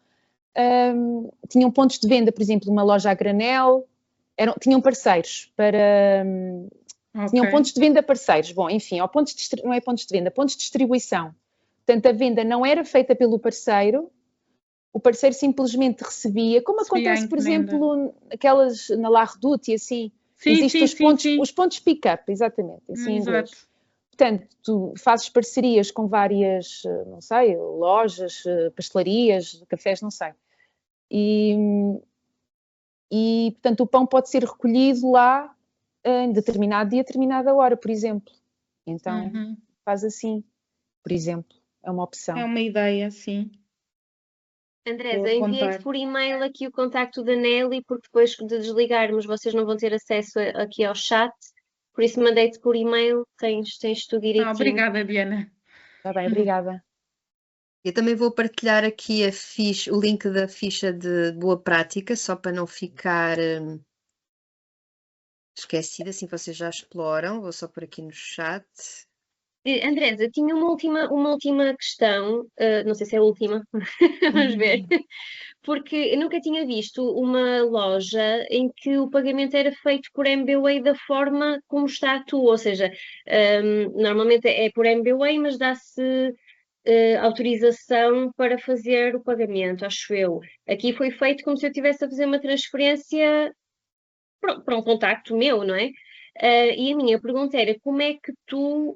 tinham pontos de venda, por exemplo, uma loja a granel, tinham parceiros para... Tinham pontos de venda parceiros. Bom, enfim, não é pontos de venda, pontos de distribuição. Portanto, a venda não era feita pelo parceiro, o parceiro simplesmente recebia, como acontece, por exemplo, aquelas na La Redoute e assim. Existem os pontos pick-up, exatamente, assim em inglês. Portanto, tu fazes parcerias com várias, não sei, lojas, pastelarias, cafés, não sei. E, portanto, o pão pode ser recolhido lá em determinado dia, determinada hora, por exemplo. Então, faz assim, por exemplo. É uma opção. É uma ideia, sim. Andresa, enviei-te por e-mail aqui o contacto da Nelly, porque depois de desligarmos vocês não vão ter acesso aqui ao chat, por isso mandei-te por e-mail, tens tudo direitinho. Obrigada, Diana. Está bem, obrigada. Eu também vou partilhar aqui o link da ficha de boa prática, só para não ficar esquecida, assim vocês já exploram. Vou só por aqui no chat. Andresa, tinha uma última questão, não sei se é a última, vamos ver, porque eu nunca tinha visto uma loja em que o pagamento era feito por MBWay da forma como está tu, ou seja, normalmente é por MBWay, mas dá-se autorização para fazer o pagamento, acho eu. Aqui foi feito como se eu estivesse a fazer uma transferência para um contacto meu, não é? E a minha pergunta era, como é que tu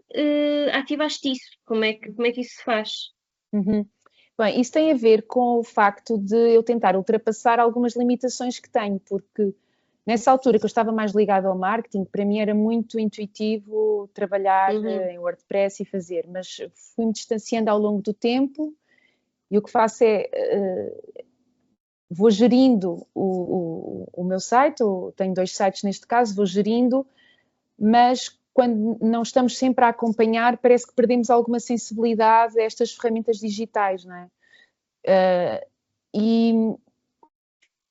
ativaste isso? Como é que isso se faz? Bem, isso tem a ver com o facto de eu tentar ultrapassar algumas limitações que tenho, porque nessa altura que eu estava mais ligada ao marketing, para mim era muito intuitivo trabalhar em WordPress e fazer, mas fui-me distanciando ao longo do tempo, e o que faço é... vou gerindo o meu site, tenho 2 sites neste caso, vou gerindo, mas quando não estamos sempre a acompanhar, parece que perdemos alguma sensibilidade a estas ferramentas digitais, não é? E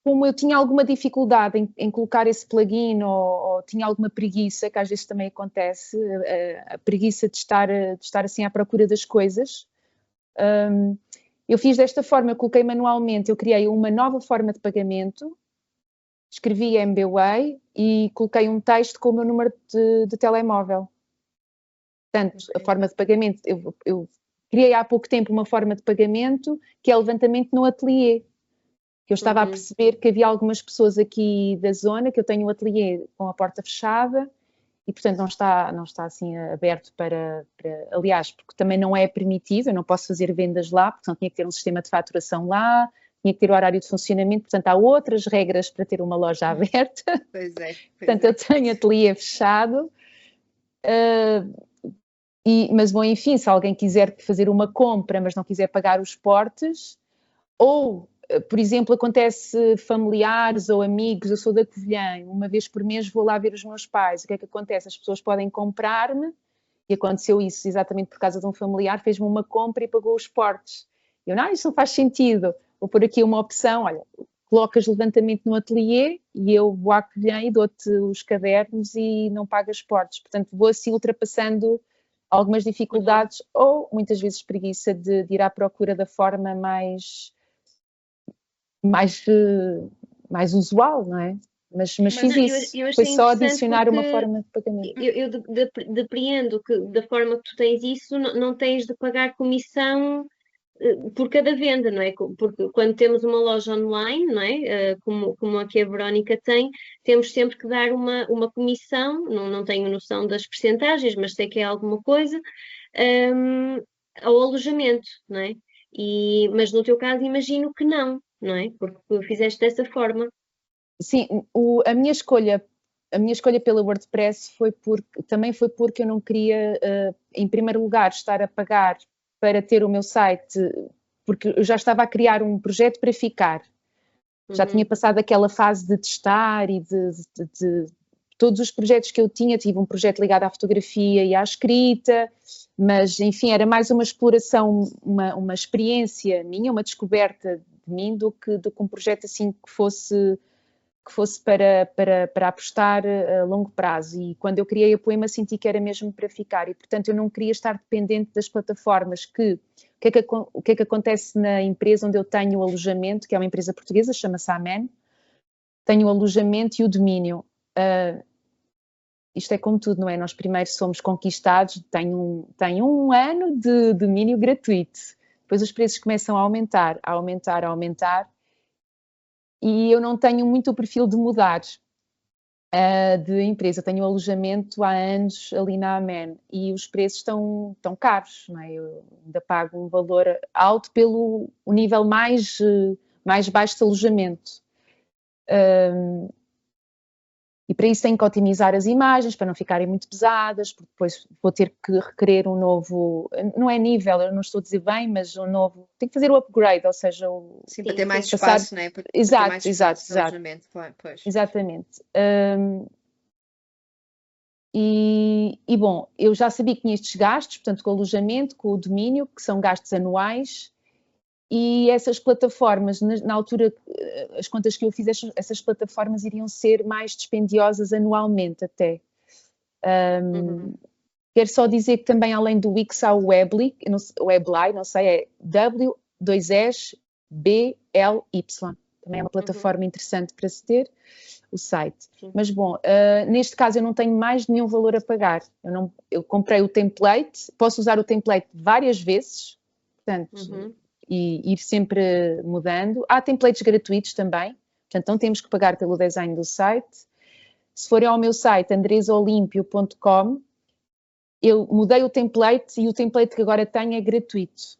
como eu tinha alguma dificuldade em colocar esse plugin ou tinha alguma preguiça, que às vezes também acontece, a preguiça de estar assim à procura das coisas, eu fiz desta forma, eu coloquei manualmente, eu criei uma nova forma de pagamento, escrevi MBWay e coloquei um texto com o meu número de telemóvel. Portanto, a forma de pagamento, eu criei há pouco tempo uma forma de pagamento que é levantamento no ateliê. Que eu estava a perceber que havia algumas pessoas aqui da zona, que eu tenho um ateliê com a porta fechada e, portanto, não está assim aberto aliás, porque também não é permitido, eu não posso fazer vendas lá, porque senão tinha que ter um sistema de faturação lá, tinha que ter o horário de funcionamento, portanto, há outras regras para ter uma loja aberta. Pois é. Portanto, eu tenho ateliê fechado. Mas, bom, enfim, se alguém quiser fazer uma compra, mas não quiser pagar os portes, ou, por exemplo, acontece familiares ou amigos, eu sou da Covilhã, uma vez por mês vou lá ver os meus pais, o que é que acontece? As pessoas podem comprar-me, e aconteceu isso exatamente por causa de um familiar, fez-me uma compra e pagou os portes. Eu, não, isso não faz sentido, vou pôr aqui uma opção, olha, colocas levantamento no ateliê e eu vou à Covilhã e dou-te os cadernos e não pagas portes. Portanto, vou assim ultrapassando algumas dificuldades ou muitas vezes preguiça de ir à procura da forma mais usual, não é? Mas fiz isso, foi só adicionar uma forma de pagamento. Eu depreendo que da forma que tu tens isso, não tens de pagar comissão por cada venda, não é? Porque quando temos uma loja online, não é? Como a que a Verónica tem, temos sempre que dar uma comissão, não tenho noção das percentagens, mas sei que é alguma coisa, ao alojamento, não é? Mas no teu caso imagino que não é? Porque fizeste dessa forma. Sim, a minha escolha pela WordPress também foi porque eu não queria, em primeiro lugar, estar a pagar para ter o meu site, porque eu já estava a criar um projeto para ficar. Já tinha passado aquela fase de testar e de todos os projetos que eu tinha. Tive um projeto ligado à fotografia e à escrita, mas, enfim, era mais uma exploração, uma experiência minha, uma descoberta de mim, do que um projeto assim que fosse para apostar a longo prazo. E quando eu criei a Poema senti que era mesmo para ficar e, portanto, eu não queria estar dependente das plataformas o que é que acontece na empresa onde eu tenho o alojamento, que é uma empresa portuguesa, chama-se Amen, tenho o alojamento e o domínio. Isto é como tudo, não é? Nós primeiro somos conquistados, tenho um ano de domínio gratuito, depois os preços começam a aumentar, e eu não tenho muito o perfil de mudar de empresa. Eu tenho alojamento há anos ali na Amen e os preços estão caros, não é? Eu ainda pago um valor alto pelo o nível mais baixo de alojamento. E para isso tenho que otimizar as imagens para não ficarem muito pesadas, porque depois vou ter que requerer um novo, não é nível, eu não estou a dizer bem, mas um novo, tenho que fazer o upgrade, ou seja, sim, para ter mais espaço, não é? Para exato, ter mais espaço exato. alojamento, pois. Exatamente. E bom, eu já sabia que tinha estes gastos, portanto, com o alojamento, com o domínio, que são gastos anuais, e essas plataformas, na altura, as contas que eu fiz, essas plataformas iriam ser mais dispendiosas anualmente até. Quero só dizer que também, além do Wix, há o Weebly, não sei, é W2SBLY. Também é uma plataforma interessante para se ter, o site. Sim. Mas, bom, neste caso eu não tenho mais nenhum valor a pagar. Eu comprei o template, posso usar o template várias vezes, portanto, e ir sempre mudando. Há templates gratuitos também, portanto não temos que pagar pelo design do site. Se forem ao meu site, andresaolimpio.com, eu mudei o template e o template que agora tenho é gratuito.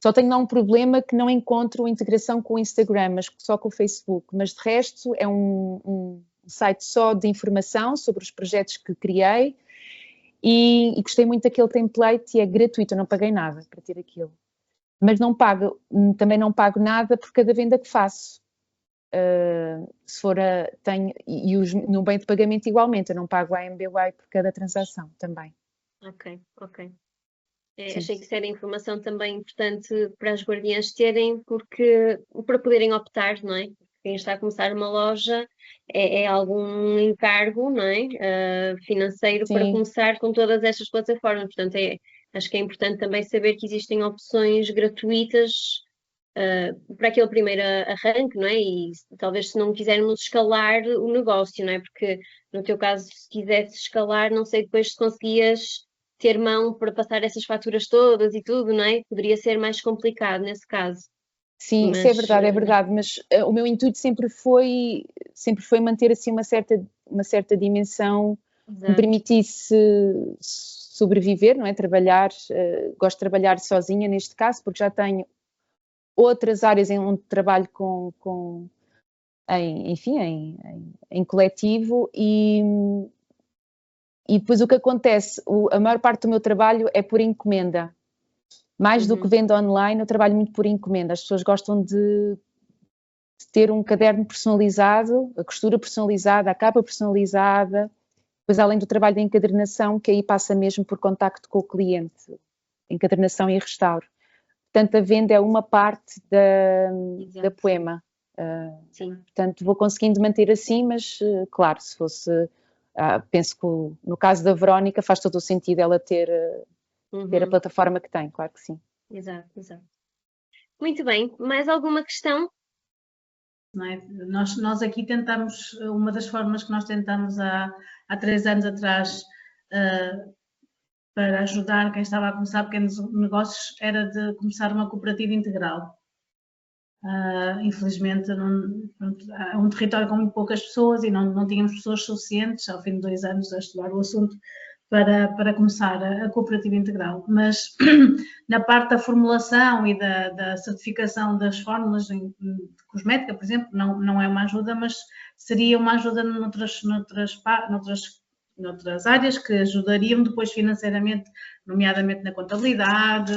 Só tenho lá um problema que não encontro integração com o Instagram, mas só com o Facebook. Mas de resto é um site só de informação sobre os projetos que criei e gostei muito daquele template e é gratuito, eu não paguei nada para ter aquilo. Mas também não pago nada por cada venda que faço. Se for no bem de pagamento igualmente, eu não pago a MBWay por cada transação também. Ok. Achei que isso era informação também importante para as guardiãs terem, para poderem optar, não é? Quem está a começar uma loja é algum encargo, não é? Financeiro para Sim. começar com todas estas plataformas. Portanto, acho que é importante também saber que existem opções gratuitas para aquele primeiro arranque, não é? E talvez se não quisermos escalar o negócio, não é? Porque no teu caso, se quisesse escalar, não sei depois se conseguias ter mão para passar essas faturas todas e tudo, não é? Poderia ser mais complicado nesse caso. Sim, isso é verdade, mas o meu intuito sempre foi manter assim uma certa dimensão que me permitisse sobreviver, não é? Trabalhar, gosto de trabalhar sozinha neste caso, porque já tenho outras áreas onde trabalho em coletivo e depois o que acontece, a maior parte do meu trabalho é por encomenda. Mais do que venda online, eu trabalho muito por encomenda. As pessoas gostam de ter um caderno personalizado, a costura personalizada, a capa personalizada, depois além do trabalho de encadernação, que aí passa mesmo por contacto com o cliente, encadernação e restauro. Portanto, a venda é uma parte da Poema. Sim. Portanto, vou conseguindo manter assim, mas claro, se fosse... penso que no caso da Verónica faz todo o sentido ela ter a plataforma que tem, claro que sim. Exato. Muito bem, mais alguma questão? Não é? Nós aqui tentamos, uma das formas que nós tentamos há 3 anos atrás para ajudar quem estava a começar pequenos negócios era de começar uma cooperativa integral. Infelizmente é um território com muito poucas pessoas e não tínhamos pessoas suficientes ao fim de 2 anos a estudar o assunto para começar a cooperativa integral, mas na parte da formulação e da certificação das fórmulas de cosmética, por exemplo, não é uma ajuda, mas seria uma ajuda noutras áreas que ajudariam depois financeiramente, nomeadamente na contabilidade,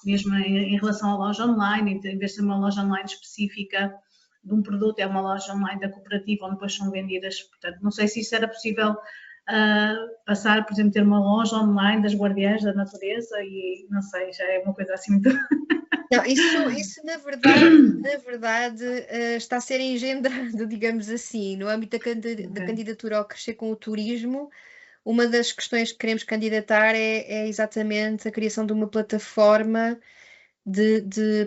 mesmo em relação à loja online, em vez de ser uma loja online específica de um produto, é uma loja online da cooperativa onde depois são vendidas, portanto, não sei se isso era possível passar, por exemplo, ter uma loja online das guardiãs da natureza e não sei, já é uma coisa assim muito... Não, isso na verdade está a ser engendrado, digamos assim, no âmbito da candidatura ao Crescer com o Turismo. Uma das questões que queremos candidatar é exatamente a criação de uma plataforma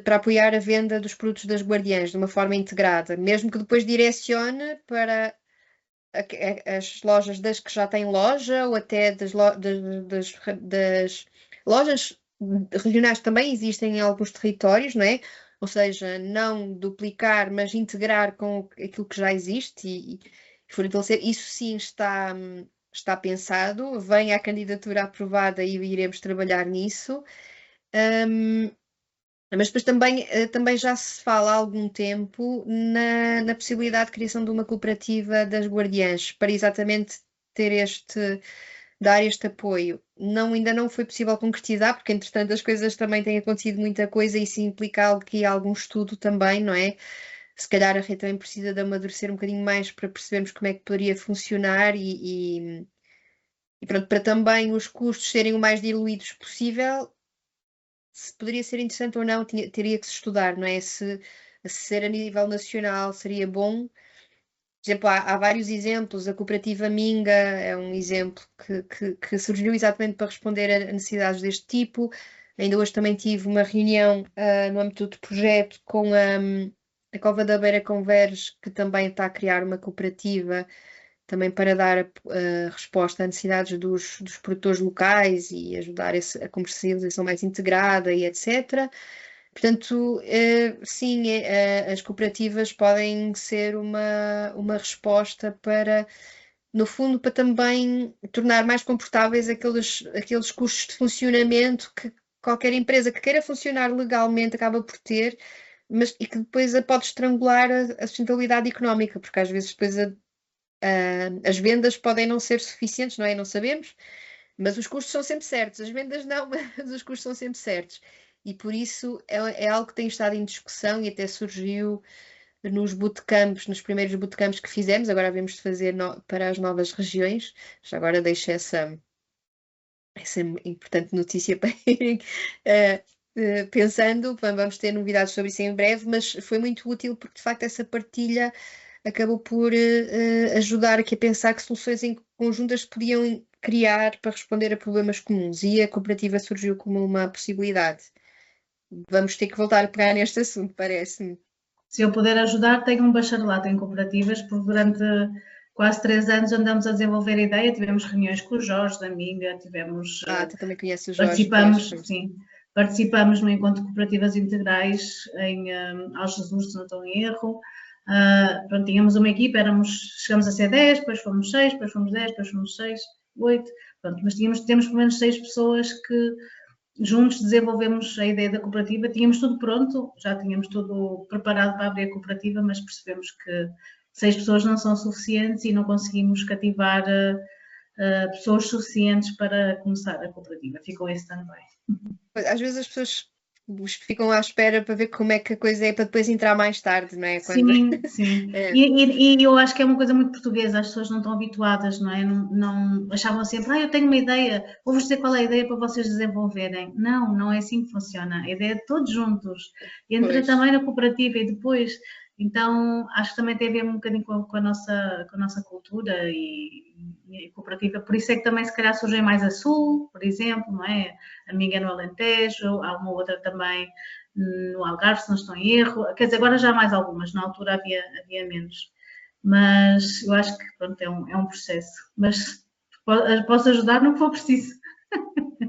para apoiar a venda dos produtos das guardiãs de uma forma integrada, mesmo que depois direcione para as lojas das que já têm loja ou até das lojas regionais também existem em alguns territórios, não é? Ou seja, não duplicar, mas integrar com aquilo que já existe e fortalecer. Isso sim está pensado, vem a candidatura aprovada e iremos trabalhar nisso. Mas depois também já se fala há algum tempo na possibilidade de criação de uma cooperativa das guardiãs, para exatamente dar este apoio. Ainda não foi possível concretizar, porque entretanto as coisas também têm acontecido muita coisa e isso implica aqui algum estudo também, não é? Se calhar a rede também precisa de amadurecer um bocadinho mais para percebermos como é que poderia funcionar e pronto, para também os custos serem o mais diluídos possível. Se poderia ser interessante ou não, teria que se estudar, não é? Se ser a nível nacional seria bom. Por exemplo, há vários exemplos, a cooperativa Minga é um exemplo que surgiu exatamente para responder a necessidades deste tipo. Ainda hoje também tive uma reunião no âmbito do projeto com a Cova da Beira Converge, que também está a criar uma cooperativa também para dar a resposta às necessidades dos produtores locais e ajudar a comercialização mais integrada e etc. Portanto, sim, as cooperativas podem ser uma resposta para, no fundo, para também tornar mais confortáveis aqueles custos de funcionamento que qualquer empresa que queira funcionar legalmente acaba por ter, mas e que depois pode estrangular a sustentabilidade económica, porque às vezes depois as vendas podem não ser suficientes, não é? Não sabemos, mas os custos são sempre certos. As vendas não, mas os custos são sempre certos. E por isso é algo que tem estado em discussão e até surgiu nos bootcamps, nos primeiros bootcamps que fizemos. Agora havemos de fazer para as novas regiões. Já agora deixo essa essa importante notícia para irem pensando. Vamos ter novidades sobre isso em breve, mas foi muito útil porque de facto essa partilha acabou por ajudar aqui a pensar que soluções em conjuntas podiam criar para responder a problemas comuns, e a cooperativa surgiu como uma possibilidade. Vamos ter que voltar a pegar neste assunto, parece-me. Se eu puder ajudar, tenho um bacharelato em cooperativas, porque durante quase 3 anos andamos a desenvolver a ideia, tivemos reuniões com o Jorge da Minga, tivemos... tu também conheces o Jorge. Participamos no Encontro de Cooperativas Integrais em Algesur, se não estou em erro. Pronto, tínhamos uma equipa, chegamos a ser 10, depois fomos 6, depois fomos 10, depois fomos 6, 8, pronto, mas temos pelo menos 6 pessoas que juntos desenvolvemos a ideia da cooperativa. Tínhamos tudo pronto, já tínhamos tudo preparado para abrir a cooperativa, mas percebemos que 6 pessoas não são suficientes e não conseguimos cativar pessoas suficientes para começar a cooperativa. Ficou esse também. Às vezes as pessoas ficam à espera para ver como é que a coisa é para depois entrar mais tarde, não é? Sim, sim. E eu acho que é uma coisa muito portuguesa, as pessoas não estão habituadas, não é? Não achavam sempre, eu tenho uma ideia, vou-vos dizer qual é a ideia para vocês desenvolverem. Não é assim que funciona. A ideia é de todos juntos. Entra também na cooperativa e depois... Então, acho que também tem a ver um bocadinho com a nossa cultura e cooperativa. Por isso é que também, se calhar, surgem mais a Sul, por exemplo, não é? A Minga no Alentejo, há uma outra também no Algarve, se não estou em erro. Quer dizer, agora já há mais algumas, na altura havia menos. Mas eu acho que, pronto, é um processo. Mas posso ajudar no que for preciso.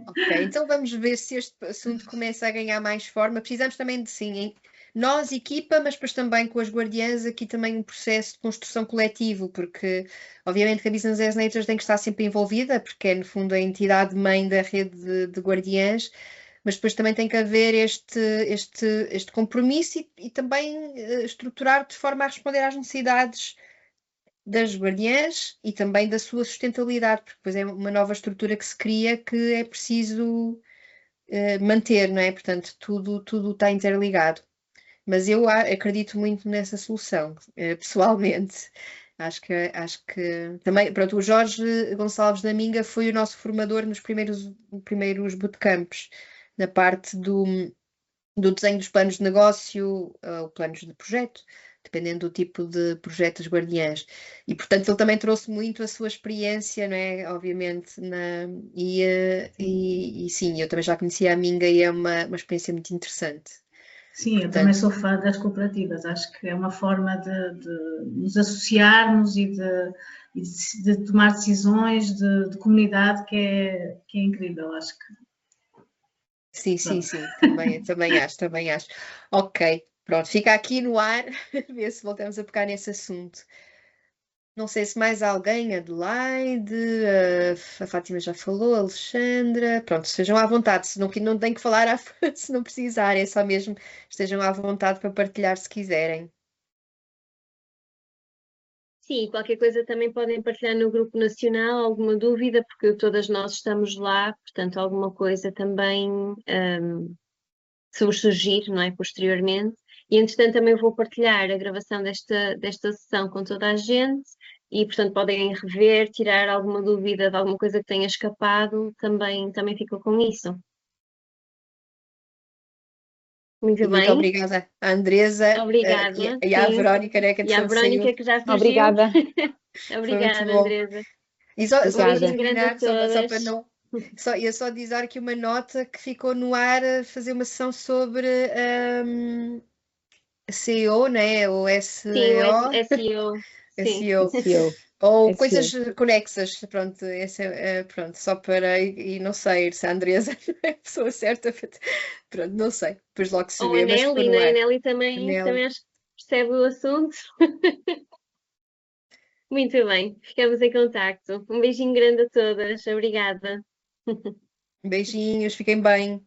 Ok, então vamos ver se este assunto começa a ganhar mais forma. Precisamos também de, sim, nós, equipa, mas depois também com as guardiãs, aqui também um processo de construção coletivo, porque obviamente que a Business as Natures tem que estar sempre envolvida, porque é no fundo a entidade-mãe da rede de guardiãs, mas depois também tem que haver este compromisso e também estruturar de forma a responder às necessidades das guardiãs e também da sua sustentabilidade, porque depois é uma nova estrutura que se cria que é preciso manter, não é? Portanto, tudo está interligado. Mas eu acredito muito nessa solução, pessoalmente. Acho que também, pronto, o Jorge Gonçalves da Minga foi o nosso formador nos primeiros bootcamps, na parte do desenho dos planos de negócio, ou planos de projeto, dependendo do tipo de projeto das guardiãs. E, portanto, ele também trouxe muito a sua experiência, não é? Obviamente, e sim, eu também já conhecia a Minga e é uma experiência muito interessante. Sim, eu também sou fã das cooperativas, acho que é uma forma de nos associarmos e de tomar decisões de comunidade que é incrível, acho que. Sim, também acho. Ok, pronto, fica aqui no ar, ver se voltamos a pegar nesse assunto. Não sei se mais alguém, Adelaide, a Fátima já falou, a Alexandra, pronto, estejam à vontade, se não tem que falar se não precisarem, é só mesmo estejam à vontade para partilhar se quiserem. Sim, qualquer coisa também podem partilhar no grupo nacional, alguma dúvida, porque todas nós estamos lá, portanto, alguma coisa também se vos surgir, não é, posteriormente. E, entretanto, também vou partilhar a gravação desta sessão com toda a gente e, portanto, podem rever, tirar alguma dúvida de alguma coisa que tenha escapado, também ficam com isso. Muito bem. Muito obrigada, a Andresa. Obrigada. E à Verónica, né, e à Verónica, que já surgiu. Obrigada. Obrigada, Andresa. E só terminar, só para não... ia só dizer aqui uma nota que ficou no ar, fazer uma sessão sobre SEO, né? Ou SEO. Sim, SEO. SEO. Ou coisas conexas, pronto, pronto, só para, e não sei se a Andresa é a pessoa certa, pronto, não sei, depois logo se vê. Ou a Nelly, né? A Nelly também acho que percebe o assunto. Muito bem, ficamos em contacto. Um beijinho grande a todas, obrigada. Beijinhos, fiquem bem.